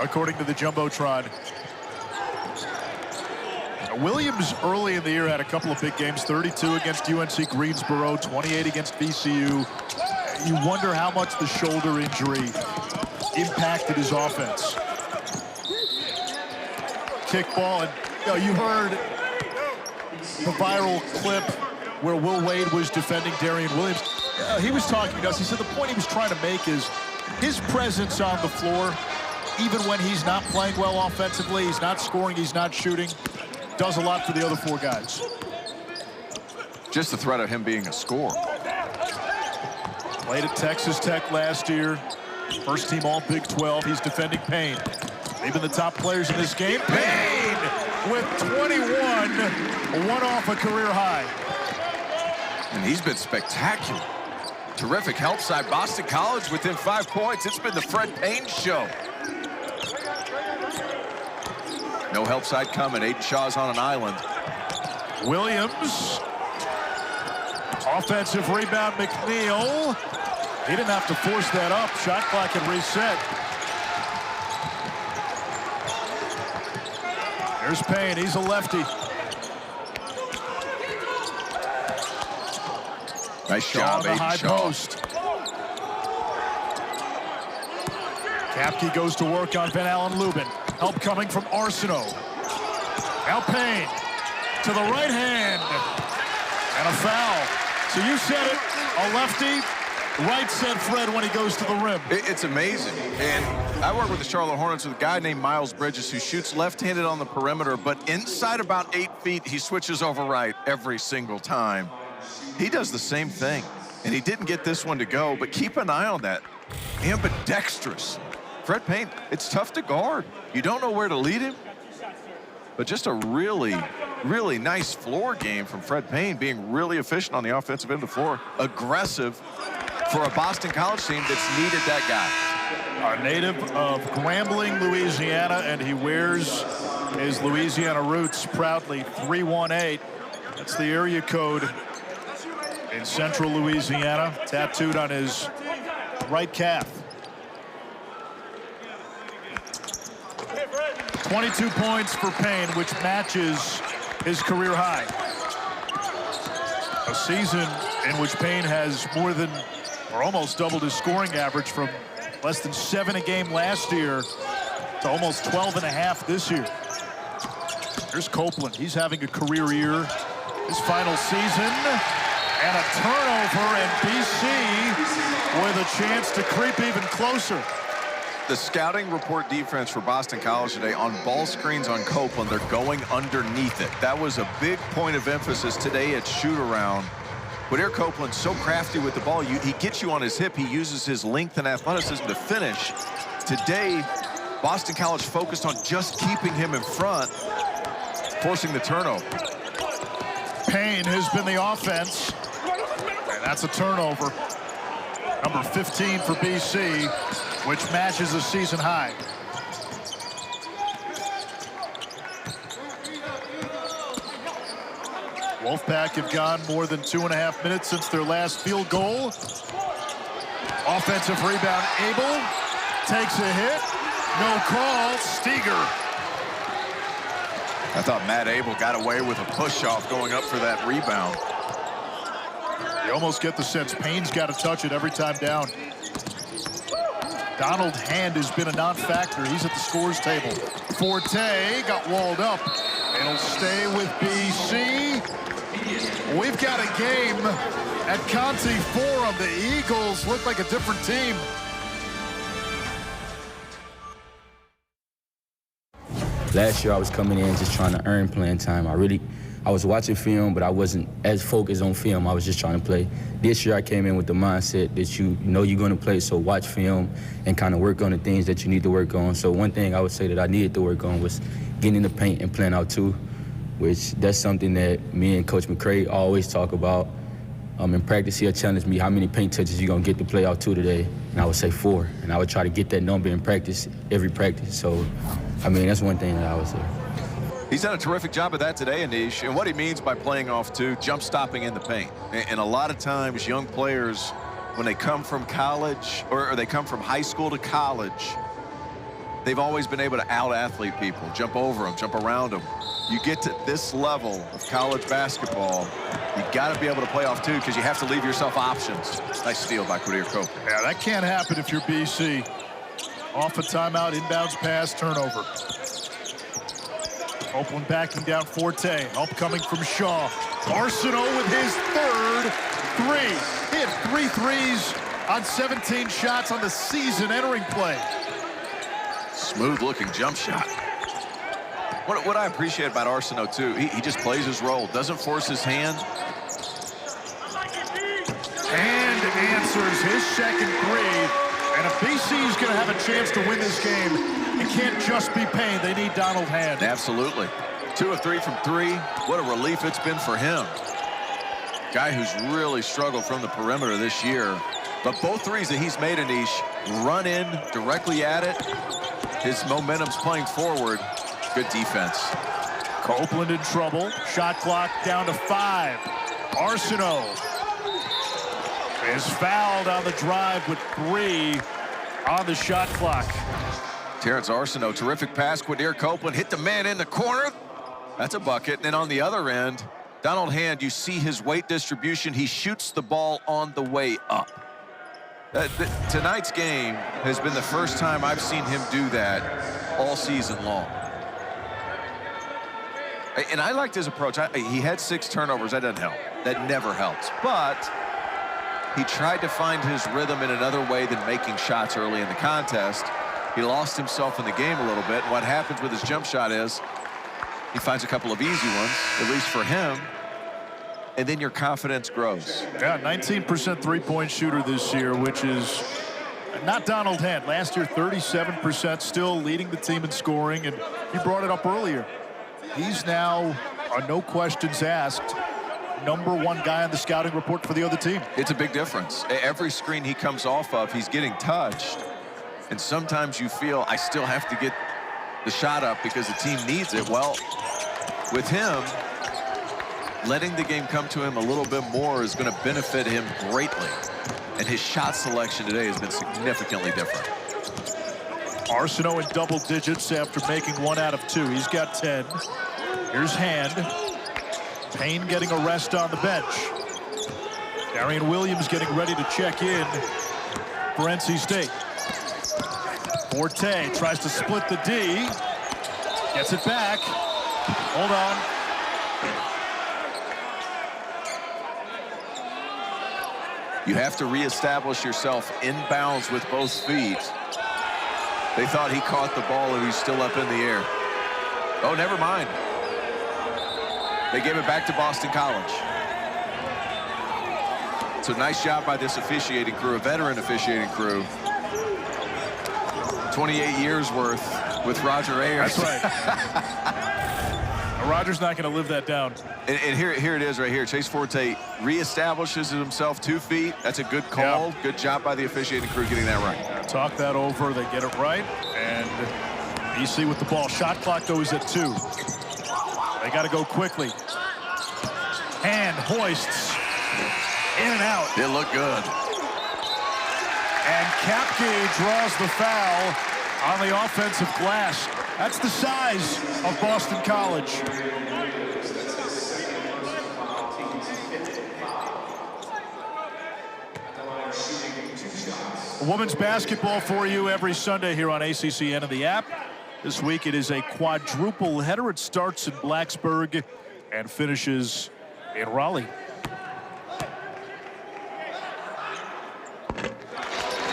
according to the Jumbotron. Williams early in the year had a couple of big games, 32 against UNC Greensboro, 28 against VCU. You wonder how much the shoulder injury impacted his offense. Kick ball, and you heard the viral clip where Will Wade was defending Darian Williams. He was talking to us. He said the point he was trying to make is his presence on the floor, even when he's not playing well offensively, he's not scoring, he's not shooting, does a lot for the other four guys. Just the threat of him being a scorer. Played at Texas Tech last year. First team all Big 12. He's defending Payne. Even the top players in this game. Payne with 21, one off a career high. And he's been spectacular. Terrific help side. Boston College within 5 points. It's been the Fred Payne show. No help side coming. Aiden Shaw's on an island. Williams. Offensive rebound, McNeil. He didn't have to force that up. Shot clock had reset. There's Payne. He's a lefty. Nice job, on the high Aiden Shaw. post. Kapke goes to work on Van Allen Lubin. Help coming from Arsenault. Now Payne to the right hand. And a foul. So you said it, a lefty. Right, said Fred when he goes to the rim. It's amazing. And I work with the Charlotte Hornets with a guy named Miles Bridges who shoots left-handed on the perimeter, but inside about 8 feet, he switches over right every single time. He does the same thing. And he didn't get this one to go, but keep an eye on that. Ambidextrous. Fred Payne, it's tough to guard. You don't know where to lead him, but just a really Really nice floor game from Fred Payne, being really efficient on the offensive end of the floor. Aggressive for a Boston College team that's needed that guy. A native of Grambling, Louisiana, and he wears his Louisiana roots proudly. 318. That's the area code in central Louisiana, tattooed on his right calf. 22 points for Payne, which matches his career high. A season in which Payne has more than, or almost doubled his scoring average from less than 7 a game last year to almost 12 and a half this year. Here's Copeland. He's having a career year. His final season, and a turnover, and BC with a chance to creep even closer. The scouting report defense for Boston College today on ball screens on Copeland, they're going underneath it. That was a big point of emphasis today at shoot-around. Quadir Copeland's so crafty with the ball. He gets you on his hip. He uses his length and athleticism to finish. Today, Boston College focused on just keeping him in front, forcing the turnover. Payne has been the offense, and that's a turnover. Number 15 for BC, which matches a season high. Wolfpack have gone more than 2.5 minutes since their last field goal. Offensive rebound, Abel takes a hit. No call, Steger. I thought Matt Abel got away with a push-off going up for that rebound. You almost get the sense Payne's got to touch it every time down. Donald Hand has been a non-factor. He's at the scores table. Forte got walled up. It'll stay with BC. We've got a game at Conte Forum. The Eagles look like a different team. Last year I was coming in just trying to earn playing time. I was watching film, but I wasn't as focused on film. I was just trying to play. This year I came in with the mindset that you know you're going to play, so watch film and kind of work on the things that you need to work on. So one thing I would say that I needed to work on was getting in the paint and playing out two, which that's something that me and Coach McCray always talk about. In practice, he'll challenge me, how many paint touches you going to get to play out two today? And I would say 4. And I would try to get that number in practice, every practice. So, I mean, that's one thing that I would say. He's done a terrific job of that today, Anish. And what he means by playing off two, jump stopping in the paint. And a lot of times, young players, when they come from college, or they come from high school to college, they've always been able to out-athlete people, jump over them, jump around them. You get to this level of college basketball, you got to be able to play off two because you have to leave yourself options. Nice steal by Quadir Copeland. Yeah, that can't happen if you're BC. Off a timeout, inbounds pass, turnover. Copeland backing down Forte. Help coming from Shaw. Arsenault with his third three. He had 3 threes on 17 shots on the season entering play. Smooth looking jump shot. What I appreciate about Arsenault too, he just plays his role, doesn't force his hand. And answers his second three. And if BC is going to have a chance to win this game, it can't just be Payne. They need Donald Hand. Absolutely. 2 of 3 from 3. What a relief it's been for him. Guy who's really struggled from the perimeter this year. But both threes that he's made, Anish, run in directly at it. His momentum's playing forward. Good defense. Copeland in trouble. Shot clock down to 5. Arsenault is fouled on the drive with 3 on the shot clock. Terrence Arsenault, terrific pass. Quadir Copeland hit the man in the corner. That's a bucket. And then on the other end, Donald Hand, you see his weight distribution. He shoots the ball on the way up. Tonight's game has been the first time I've seen him do that all season long. And I liked his approach. He had 6 turnovers. That doesn't help. That never helps. But he tried to find his rhythm in another way than making shots early in the contest. He lost himself in the game a little bit. And what happens with his jump shot is he finds a couple of easy ones, at least for him, and then your confidence grows. Yeah, 19% three-point shooter this year, which is not Donald Hand. Last year, 37%, still leading the team in scoring, and you brought it up earlier. He's now a no questions asked #1 guy on the scouting report for the other team. It's a big difference. Every screen he comes off of, he's getting touched. And sometimes you feel, I still have to get the shot up because the team needs it. Well, with him, letting the game come to him a little bit more is going to benefit him greatly. And his shot selection today has been significantly different. Arsenault in double digits after making 1 out of 2. He's got 10. Here's Hand. Payne getting a rest on the bench. Darian Williams getting ready to check in for NC State. Forte tries to split the D. Gets it back. Hold on. You have to reestablish yourself inbounds with both feet. They thought he caught the ball and he's still up in the air. Oh, never mind. They gave it back to Boston College. So nice job by this officiating crew, a veteran officiating crew. 28 years worth with Roger Ayers. That's right. Roger's not going to live that down. And here it is right here. Chase Forte reestablishes himself 2 feet. That's a good call. Yeah. Good job by the officiating crew getting that right. Talk that over. They get it right. And BC with the ball. Shot clock goes at 2. They got to go quickly. Hand hoists. In and out. It looked good. And Kapke draws the foul on the offensive glass. That's the size of Boston College. Women's basketball for you every Sunday here on ACCN and the app. This week it is a quadruple header. It starts in Blacksburg and finishes in Raleigh.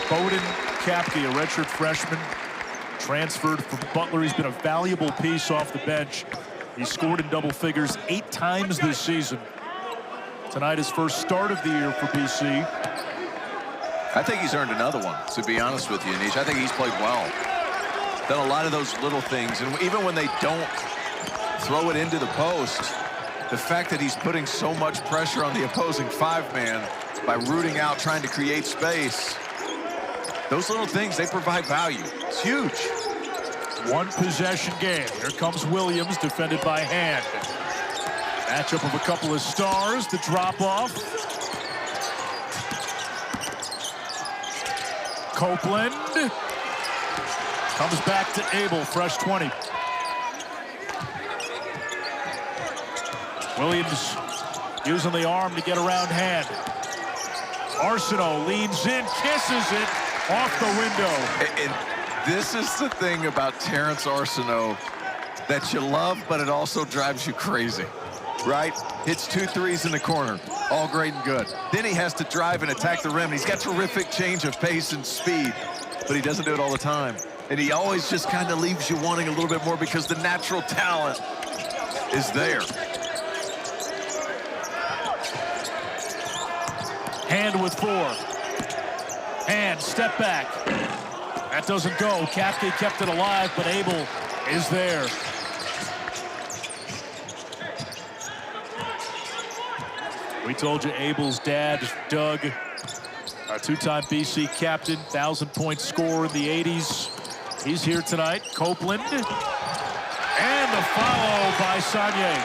Bowden Kapke, a redshirt freshman, transferred from Butler. He's been a valuable piece off the bench. He scored in double figures 8 times this season. Tonight, his first start of the year for BC. I think he's earned another one, to be honest with you, Anish. I think he's played well. Done a lot of those little things, and even when they don't throw it into the post, the fact that he's putting so much pressure on the opposing 5-man by rooting out, trying to create space, those little things, they provide value. It's huge. 1 possession game. Here comes Williams, defended by Hand. Matchup of a couple of stars, the drop off. Copeland comes back to Abel, fresh 20. Williams using the arm to get around Hand. Arsenault leans in, kisses it off the window. And this is the thing about Terrence Arsenault that you love, but it also drives you crazy, right? Hits 2 threes in the corner, all great and good. Then he has to drive and attack the rim. He's got terrific change of pace and speed, but he doesn't do it all the time. And he always just kind of leaves you wanting a little bit more because the natural talent is there. Hand with 4. Hand, step back. That doesn't go. Kapke kept it alive, but Abel is there. We told you Abel's dad, Doug, a 2-time BC captain, 1,000-point scorer in the 80s. He's here tonight. Copeland. And the follow by Sagne.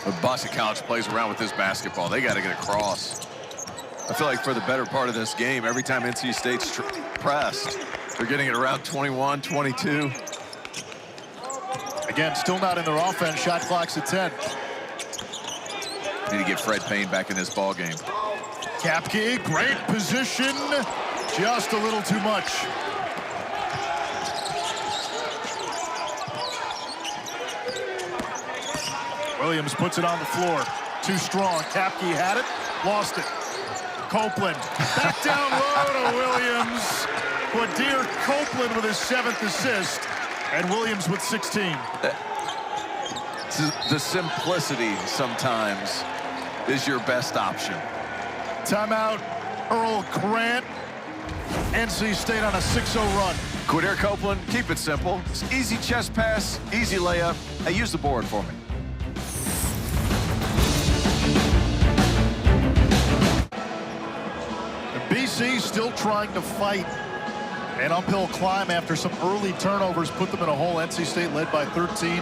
When Boston College plays around with this basketball, they got to get across. I feel like for the better part of this game, every time NC State's pressed, they're getting it around 21, 22. Again, still not in their offense. Shot clock's at 10. Need to get Fred Payne back in this ball game. Kapke, great position. Just a little too much. Williams puts it on the floor. Too strong. Kapke had it, lost it. Copeland back down low to Williams. Quadir Copeland with his 7th assist, and Williams with 16. The simplicity sometimes is your best option. Timeout, Earl Grant. NC State on a 6-0 run. Quadir Copeland, keep it simple. It's easy chest pass, easy layup. Hey, use the board for me. BC still trying to fight an uphill climb after some early turnovers put them in a hole. NC State led by 13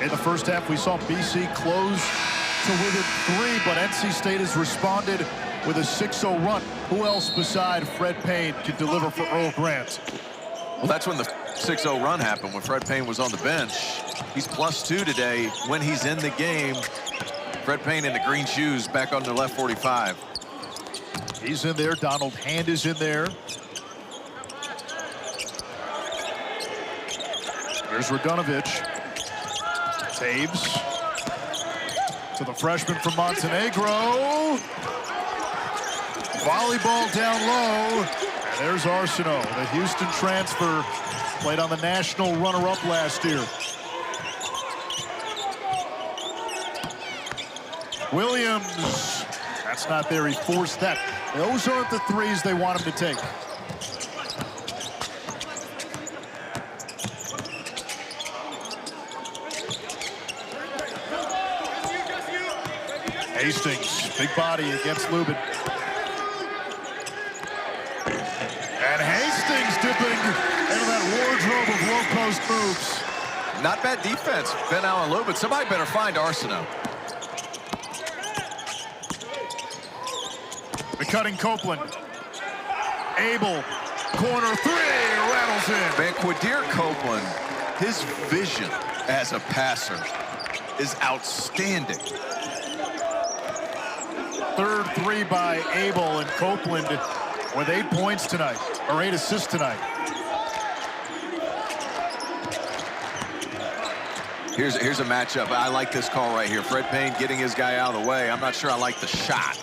in the first half. We saw BC close to within 3, but NC State has responded with a 6-0 run. Who else beside Fred Payne can deliver for Earl Grant? Well, that's when the 6-0 run happened, when Fred Payne was on the bench. He's +2 today when he's in the game. Fred Payne in the green shoes back on the left 45. He's in there. Donald Hand is in there. Here's Radunovich. Taves to the freshman from Montenegro. Volleyball down low. And there's Arsenault, the Houston transfer. Played on the national runner-up last year. Williams. That's not there. He forced that. Those aren't the threes they want him to take. Hastings, big body against Lubin. And Hastings dipping into that wardrobe of low-post moves. Not bad defense, Ben Allen Lubin. Somebody better find Arsenault. The cutting Copeland. Abel, corner 3, rattles in. Man, Quadir Copeland, his vision as a passer is outstanding. Third 3 by Abel, and Copeland with 8 points tonight, or 8 assists tonight. Here's a matchup. I like this call right here. Fred Payne getting his guy out of the way. I'm not sure I like the shot.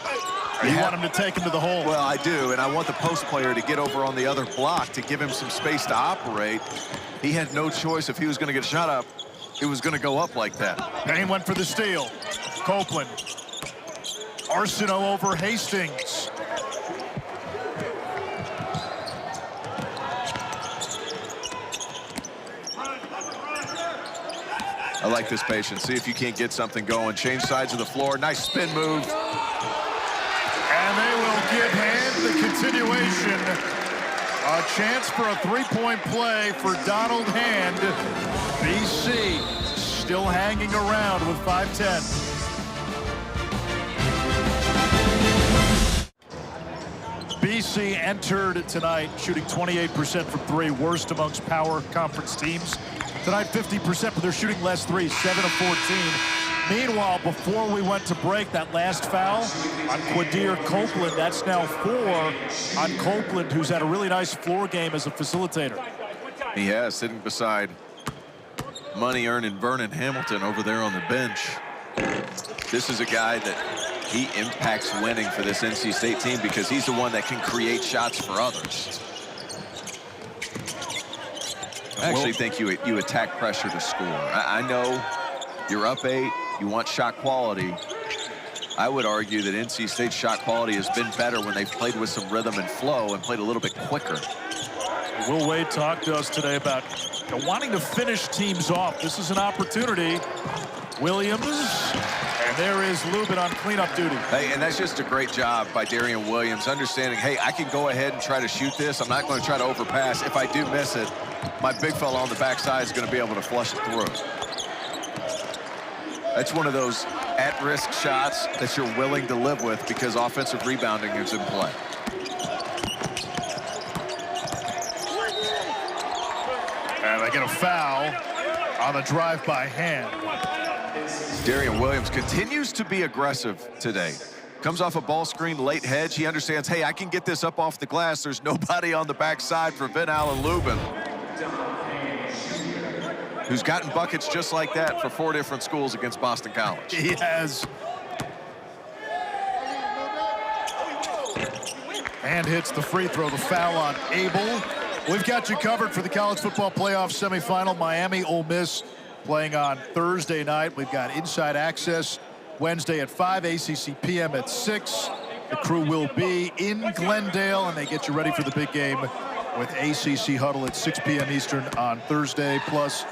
You want him to take him to the hole. Well, I do, and I want the post player to get over on the other block to give him some space to operate. He had no choice. If he was going to get a shot up, it was going to go up like that. Payne went for the steal. Copeland. Arsenault over Hastings. I like this patience. See if you can't get something going. Change sides of the floor. Nice spin move. And they will give Hand the continuation. A chance for a three-point play for Donald Hand. BC still hanging around with 5:10. BC entered tonight shooting 28% from 3, worst amongst power conference teams. Tonight 50%, but they're shooting less threes, 7 of 14. Meanwhile, before we went to break, that last foul on Quadir Copeland, that's now 4 on Copeland, who's had a really nice floor game as a facilitator. He has, sitting beside money-earning Vernon Hamilton over there on the bench. This is a guy that he impacts winning for this NC State team because he's the one that can create shots for others. I actually think you attack pressure to score. I know you're up 8, you want shot quality. I would argue that NC State's shot quality has been better when they've played with some rhythm and flow and played a little bit quicker. Will Wade talked to us today about wanting to finish teams off. This is an opportunity. Williams, and there is Lubin on cleanup duty. Hey, and that's just a great job by Darian Williams, understanding, hey, I can go ahead and try to shoot this. I'm not going to try to overpass. If I do miss it, my big fella on the backside is going to be able to flush it through. That's one of those at-risk shots that you're willing to live with because offensive rebounding is in play. And they get a foul on the drive by Hand. Darian Williams continues to be aggressive today. Comes off a ball screen, late hedge. He understands, hey, I can get this up off the glass. There's nobody on the backside for Ben Allen Lubin, who's gotten buckets just like that for 4 different schools against Boston College. He has. And hits the free throw, the foul on Abel. We've got you covered for the college football playoff semifinal. Miami, Ole Miss playing on Thursday night. We've got Inside Access Wednesday at 5, ACC PM at 6. The crew will be in Glendale, and they get you ready for the big game with ACC Huddle at 6 p.m. Eastern on Thursday. Plus,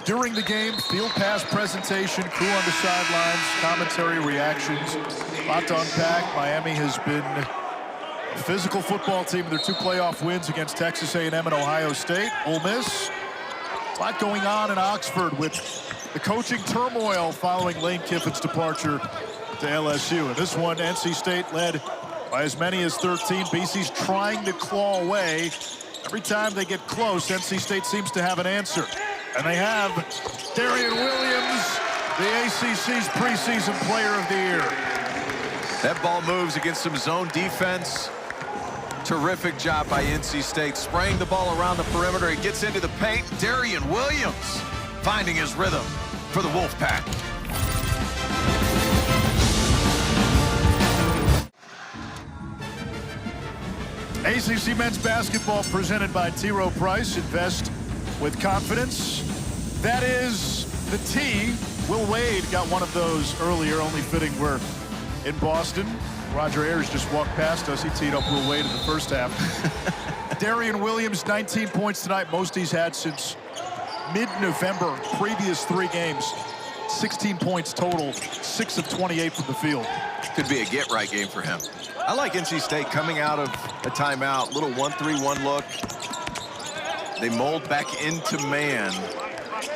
during the game, field pass presentation, crew on the sidelines, commentary, reactions. A lot to unpack. Miami has been a physical football team in their 2 playoff wins against Texas A&M and Ohio State. Ole Miss, a lot going on in Oxford with the coaching turmoil following Lane Kiffin's departure to LSU. And this one, NC State led by as many as 13. BC's trying to claw away. Every time they get close, NC State seems to have an answer. And they have Darian Williams, the ACC's preseason player of the year. That ball moves against some zone defense. Terrific job by NC State, spraying the ball around the perimeter. It gets into the paint. Darian Williams finding his rhythm for the Wolfpack. ACC men's basketball presented by T. Rowe Price. Invest with confidence. That is the T. Will Wade got one of those earlier, only fitting we're in Boston. Roger Ayers just walked past us. He teed up Will Wade in the first half. Darian Williams, 19 points tonight, most he's had since mid-November. Previous 3 games, 16 points total, 6 of 28 from the field. Could be a get-right game for him. I like NC State coming out of a timeout, little 1-3-1 look. They mold back into man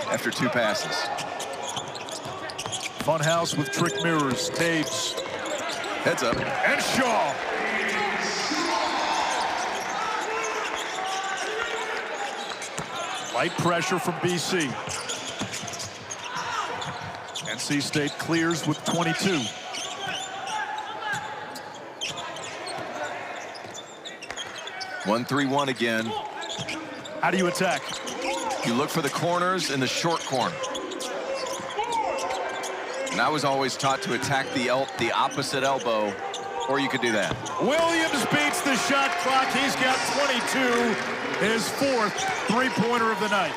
after 2 passes. Funhouse with trick mirrors. Taves. Heads up. And Shaw. Light pressure from BC. NC State clears with 22. One, 3-1 again. How do you attack? You look for the corners in the short corner. And I was always taught to attack the opposite elbow, or you could do that. Williams beats the shot clock. He's got 22, his 4th 3-pointer of the night.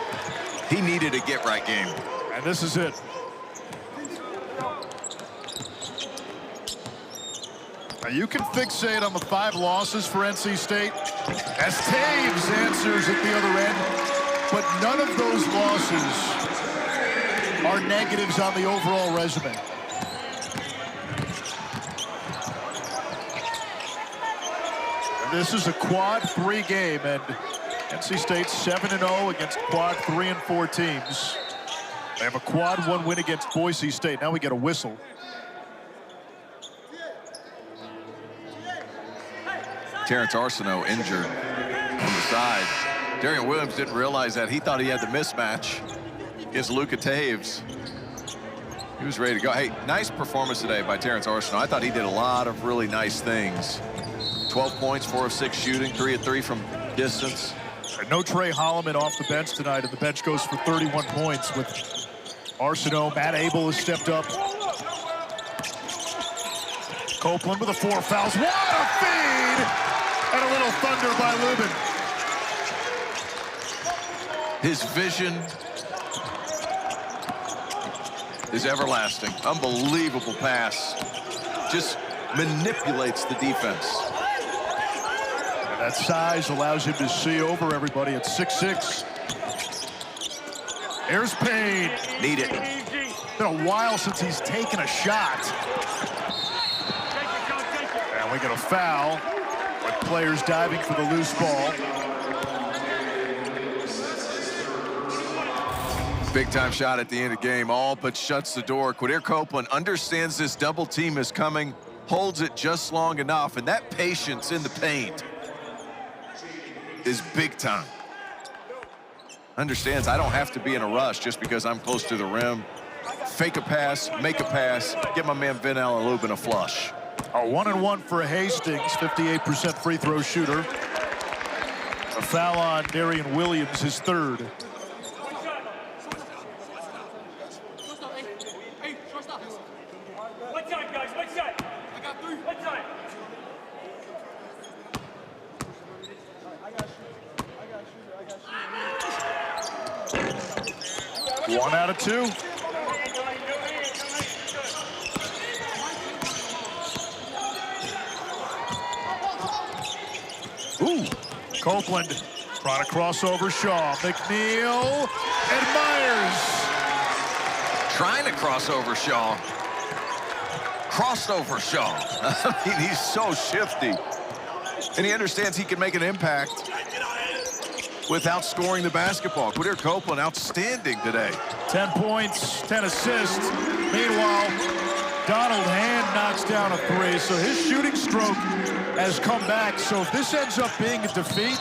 He needed a get-right game. And this is it. Now you can fixate on the 5 losses for NC State as Taves answers at the other end, but none of those losses are negatives on the overall resume. And this is a quad 3 game, and NC State's 7-0 against quad 3 and 4 teams. They have a quad 1 win against Boise State. Now we get a whistle. Terrence Arsenault injured on the side. Darian Williams didn't realize that. He thought he had the mismatch against Luka Taves. He was ready to go. Hey, nice performance today by Terrence Arsenault. I thought he did a lot of really nice things. 12 points, 4 of 6 shooting, 3 of 3 from distance. And no Trey Holloman off the bench tonight, and the bench goes for 31 points with Arsenault. Matt Abel has stepped up. Copeland with the 4 fouls. What a feed! And a little thunder by Lubin. His vision is everlasting. Unbelievable pass. Just manipulates the defense. And that size allows him to see over everybody at 6'6". Here's Payne. Need it. It's been a while since he's taken a shot. And we get a foul with players diving for the loose ball. Big time shot at the end of the game, all but shuts the door. Quadir Copeland understands this double team is coming, holds it just long enough, and that patience in the paint is big time. Understands I don't have to be in a rush just because I'm close to the rim. Fake a pass, make a pass, get my man Venel and Lubin a flush. A 1-and-1 for Hastings, 58% free throw shooter. A foul on Darian Williams, his 3rd. What side, guys? What side? I got 3. What side? One out of 2. Copeland trying to cross over Shaw. McNeil and Myers. Trying to cross over Shaw. Crossed over Shaw. I mean, he's so shifty. And he understands he can make an impact without scoring the basketball. Quadir Copeland, outstanding today. 10 points, 10 assists. Meanwhile, Donald Hand knocks down a 3, so his shooting stroke has come back. So if this ends up being a defeat,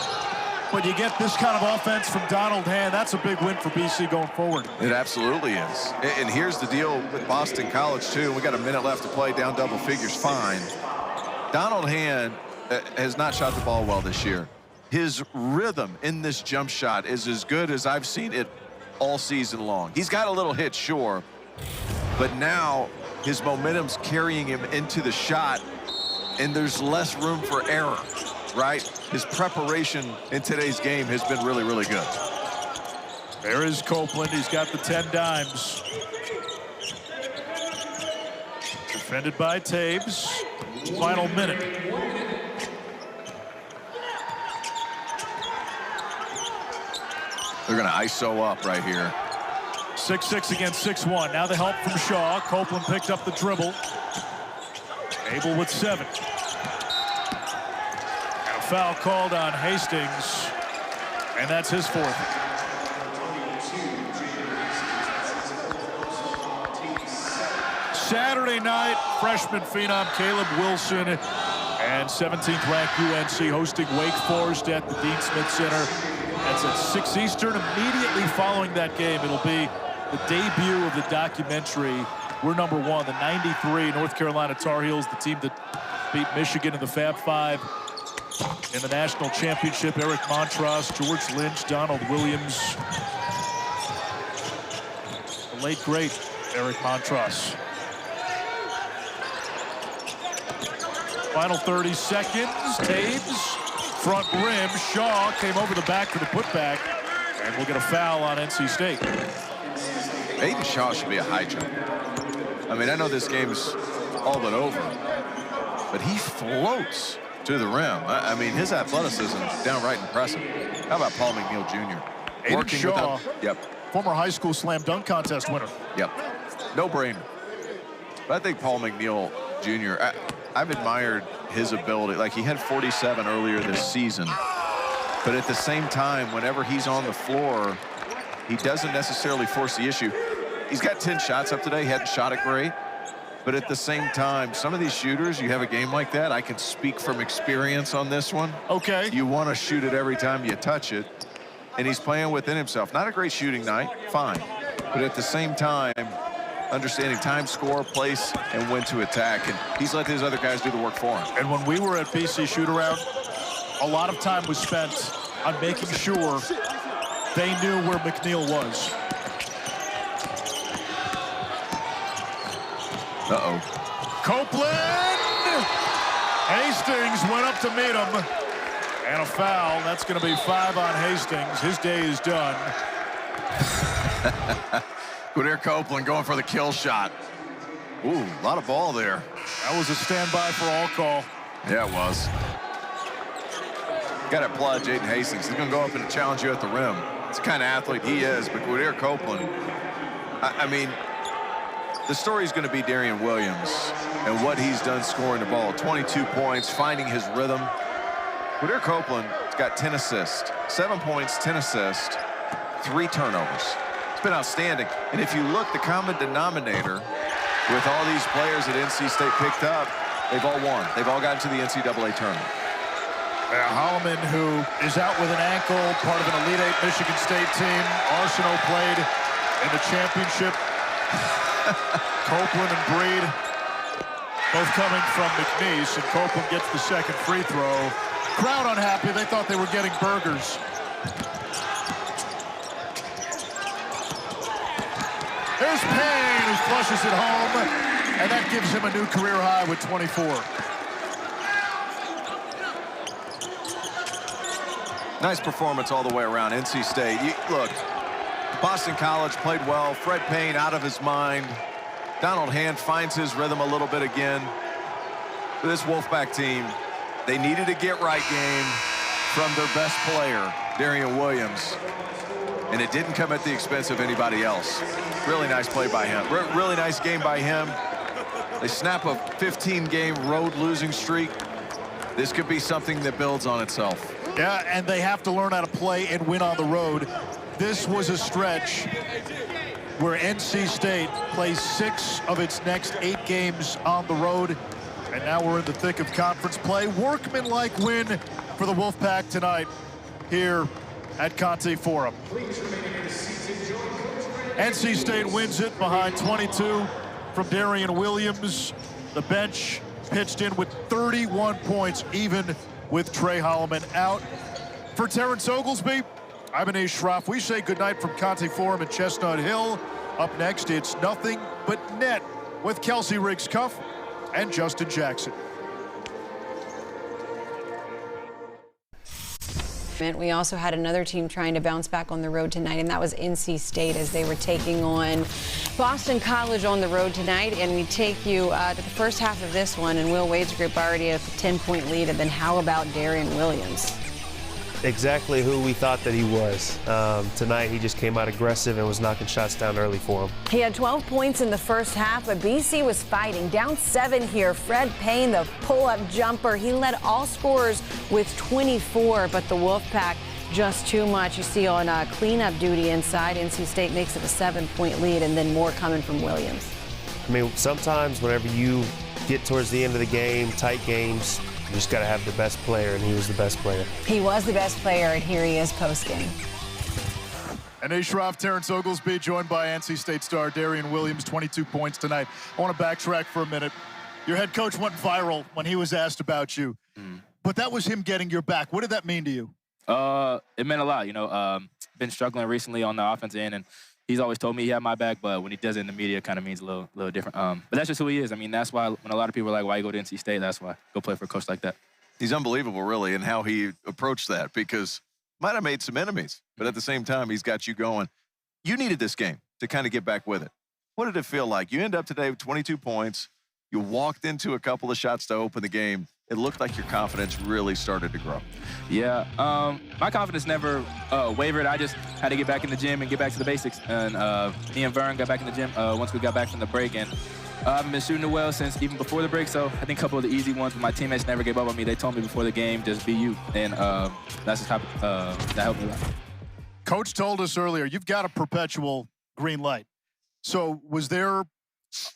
but you get this kind of offense from Donald Hand, that's a big win for BC going forward. It absolutely is. And here's the deal with Boston College, too. We got a minute left to play, down double figures, fine. Donald Hand has not shot the ball well this year. His rhythm in this jump shot is as good as I've seen it all season long. He's got a little hit, sure, but now his momentum's carrying him into the shot, and there's less room for error, right? His preparation in today's game has been really, really good. There is Copeland. He's got the 10 dimes. Defended by Taves. Final minute. They're going to ISO up right here. 6-6 against 6-1. Now the help from Shaw. Copeland picked up the dribble. Abel with 7. And a foul called on Hastings. And that's his 4th. Saturday night, freshman phenom Caleb Wilson and 17th ranked UNC hosting Wake Forest at the Dean Smith Center. That's at 6 Eastern. Immediately following that game, it'll be the debut of the documentary. We're number 1, the 93 North Carolina Tar Heels, the team that beat Michigan in the Fab Five in the national championship. Eric Montross, George Lynch, Donald Williams, the late great Eric Montross. Final 30 seconds. Taves, front rim. Shaw came over the back for the putback, and we'll get a foul on NC State. Aiden Shaw should be a high jump. I mean, I know this game's all but over, but he floats to the rim. I mean, his athleticism is downright impressive. How about Paul McNeil Jr.? Aiden Shaw, yep. Former high school slam dunk contest winner. Yep, no brainer. But I think Paul McNeil Jr., I've admired his ability. Like, he had 47 earlier this season, but at the same time, whenever he's on the floor, he doesn't necessarily force the issue. He's got 10 shots up today. He hadn't shot it great, but at the same time, some of these shooters, you have a game like that, I can speak from experience on this one. Okay. You want to shoot it every time you touch it, and he's playing within himself. Not a great shooting night, fine, but at the same time, understanding time, score, place, and when to attack. And he's let his other guys do the work for him. And when we were at BC Shoot-Around, a lot of time was spent on making sure they knew where McNeil was. Uh-oh. Copeland! Hastings went up to meet him. And a foul. That's going to be 5 on Hastings. His day is done. Quadir Copeland going for the kill shot. Ooh, a lot of ball there. That was a standby for all call. Yeah, it was. Got to applaud Jaden Hastings. He's going to go up and challenge you at the rim. It's the kind of athlete he is, but Quadir Copeland, I mean, the story is going to be Darian Williams and what he's done scoring the ball. 22 points, finding his rhythm. Quadir Copeland's got 10 assists, 7 points, 10 assists, 3 turnovers. It's been outstanding. And if you look, the common denominator with all these players that NC State picked up, they've all won. They've all gotten to the NCAA tournament. Holloman, who is out with an ankle, part of an Elite Eight Michigan State team. Arsenault played in the championship. Copeland and Breed both coming from McNeese, and Copeland gets the second free throw. Crowd unhappy. They thought they were getting burgers. There's Payne, who flushes it home, and that gives him a new career high with 24. Nice performance all the way around. NC State, look, Boston College played well. Fred Payne out of his mind. Donald Hand finds his rhythm a little bit again. For this Wolfpack team, they needed a get-right game. from their best player, Darian Williams. And it didn't come at the expense of anybody else. Really nice play by him. Really nice game by him. They snap a 15-game road losing streak. This could be something that builds on itself. Yeah, and they have to learn how to play and win on the road. This was a stretch where NC State plays 6 of its next 8 games on the road. And now we're in the thick of conference play. Workman-like win for the Wolfpack tonight here at Conte Forum. NC State wins it behind 22 from Darian Williams. The bench pitched in with 31 points, even with Trey Holloman out. For Terrence Oglesby, I'm Anish Shroff. We say goodnight from Conte Forum at Chestnut Hill. Up next, it's Nothing But Net with Kelsey Riggs-Cuff and Justin Jackson. We also had another team trying to bounce back on the road tonight, and that was NC State as they were taking on Boston College on the road tonight. And we take you to the first half of this one, and Will Wade's group already at a 10-point lead. And then how about Darian Williams? Exactly who we thought that he was. Tonight he just came out aggressive and was knocking shots down early for him. He had 12 points in the first half, but BC was fighting. Down 7 here. Fred Payne, the pull-up jumper. He led all scorers with 24, but the Wolfpack just too much. You see on cleanup duty inside, NC State makes it a 7-point lead, and then more coming from Williams. I mean, sometimes whenever you get towards the end of the game, tight games, you just got to have the best player, and he was the best player. He was the best player, and here he is post-game. And Shroff, Terrence Oglesby, joined by NC State star Darian Williams, 22 points tonight. I want to backtrack for a minute. Your head coach went viral when he was asked about you, but that was him getting your back. What did that mean to you? It meant a lot. You know, been struggling recently on the offensive end, and he's always told me he had my back, but when he does it in the media, it kind of means a little different. But that's just who he is. I mean, that's why when a lot of people are like, why you go to NC State, that's why. Go play for a coach like that. He's unbelievable, really, in how he approached that, because might have made some enemies, but at the same time, he's got you going. You needed this game to kind of get back with it. What did it feel like? You end up today with 22 points. You walked into a couple of shots to open the game. It looked like your confidence really started to grow. Yeah, my confidence never wavered. I just had to get back in the gym and get back to the basics. And me and Vern got back in the gym once we got back from the break. And I haven't been shooting it well since even before the break. So I think a couple of the easy ones, but my teammates never gave up on me. They told me before the game, just be you. And that's just how that helped me a lot. Coach told us earlier, you've got a perpetual green light. So was there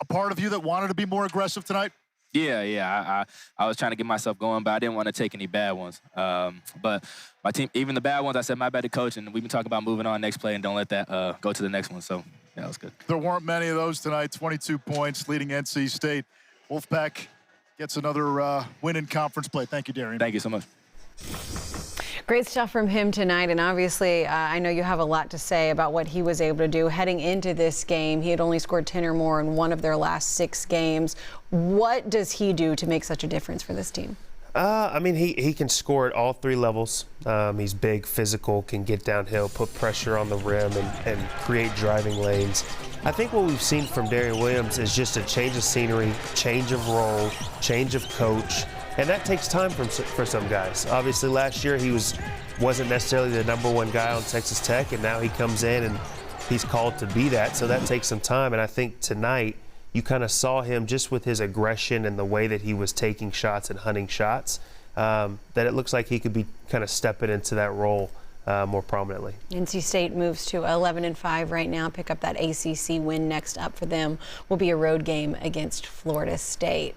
a part of you that wanted to be more aggressive tonight? Yeah. I was trying to get myself going, but I didn't want to take any bad ones. But my team, even the bad ones, I said my bad to coach, and we've been talking about moving on next play and don't let that go to the next one. So, yeah, that was good. There weren't many of those tonight. 22 points leading NC State. Wolfpack gets another win in conference play. Thank you, Darian. Thank you so much. Great stuff from him tonight, and obviously I know you have a lot to say about what he was able to do heading into this game. He had only scored 10 or more in one of their last 6 games. What does he do to make such a difference for this team? I mean, he can score at all 3 levels. He's big, physical, can get downhill, put pressure on the rim, and create driving lanes. I think what we've seen from Darian Williams is just a change of scenery, change of role, change of coach. And that takes time for some guys. Obviously, last year he wasn't necessarily the #1 guy on Texas Tech, and now he comes in and he's called to be that. So that takes some time. And I think tonight you kind of saw him just with his aggression and the way that he was taking shots and hunting shots, that it looks like he could be kind of stepping into that role more prominently. NC State moves to 11-5 right now. Pick up that ACC win. Next up for them will be a road game against Florida State.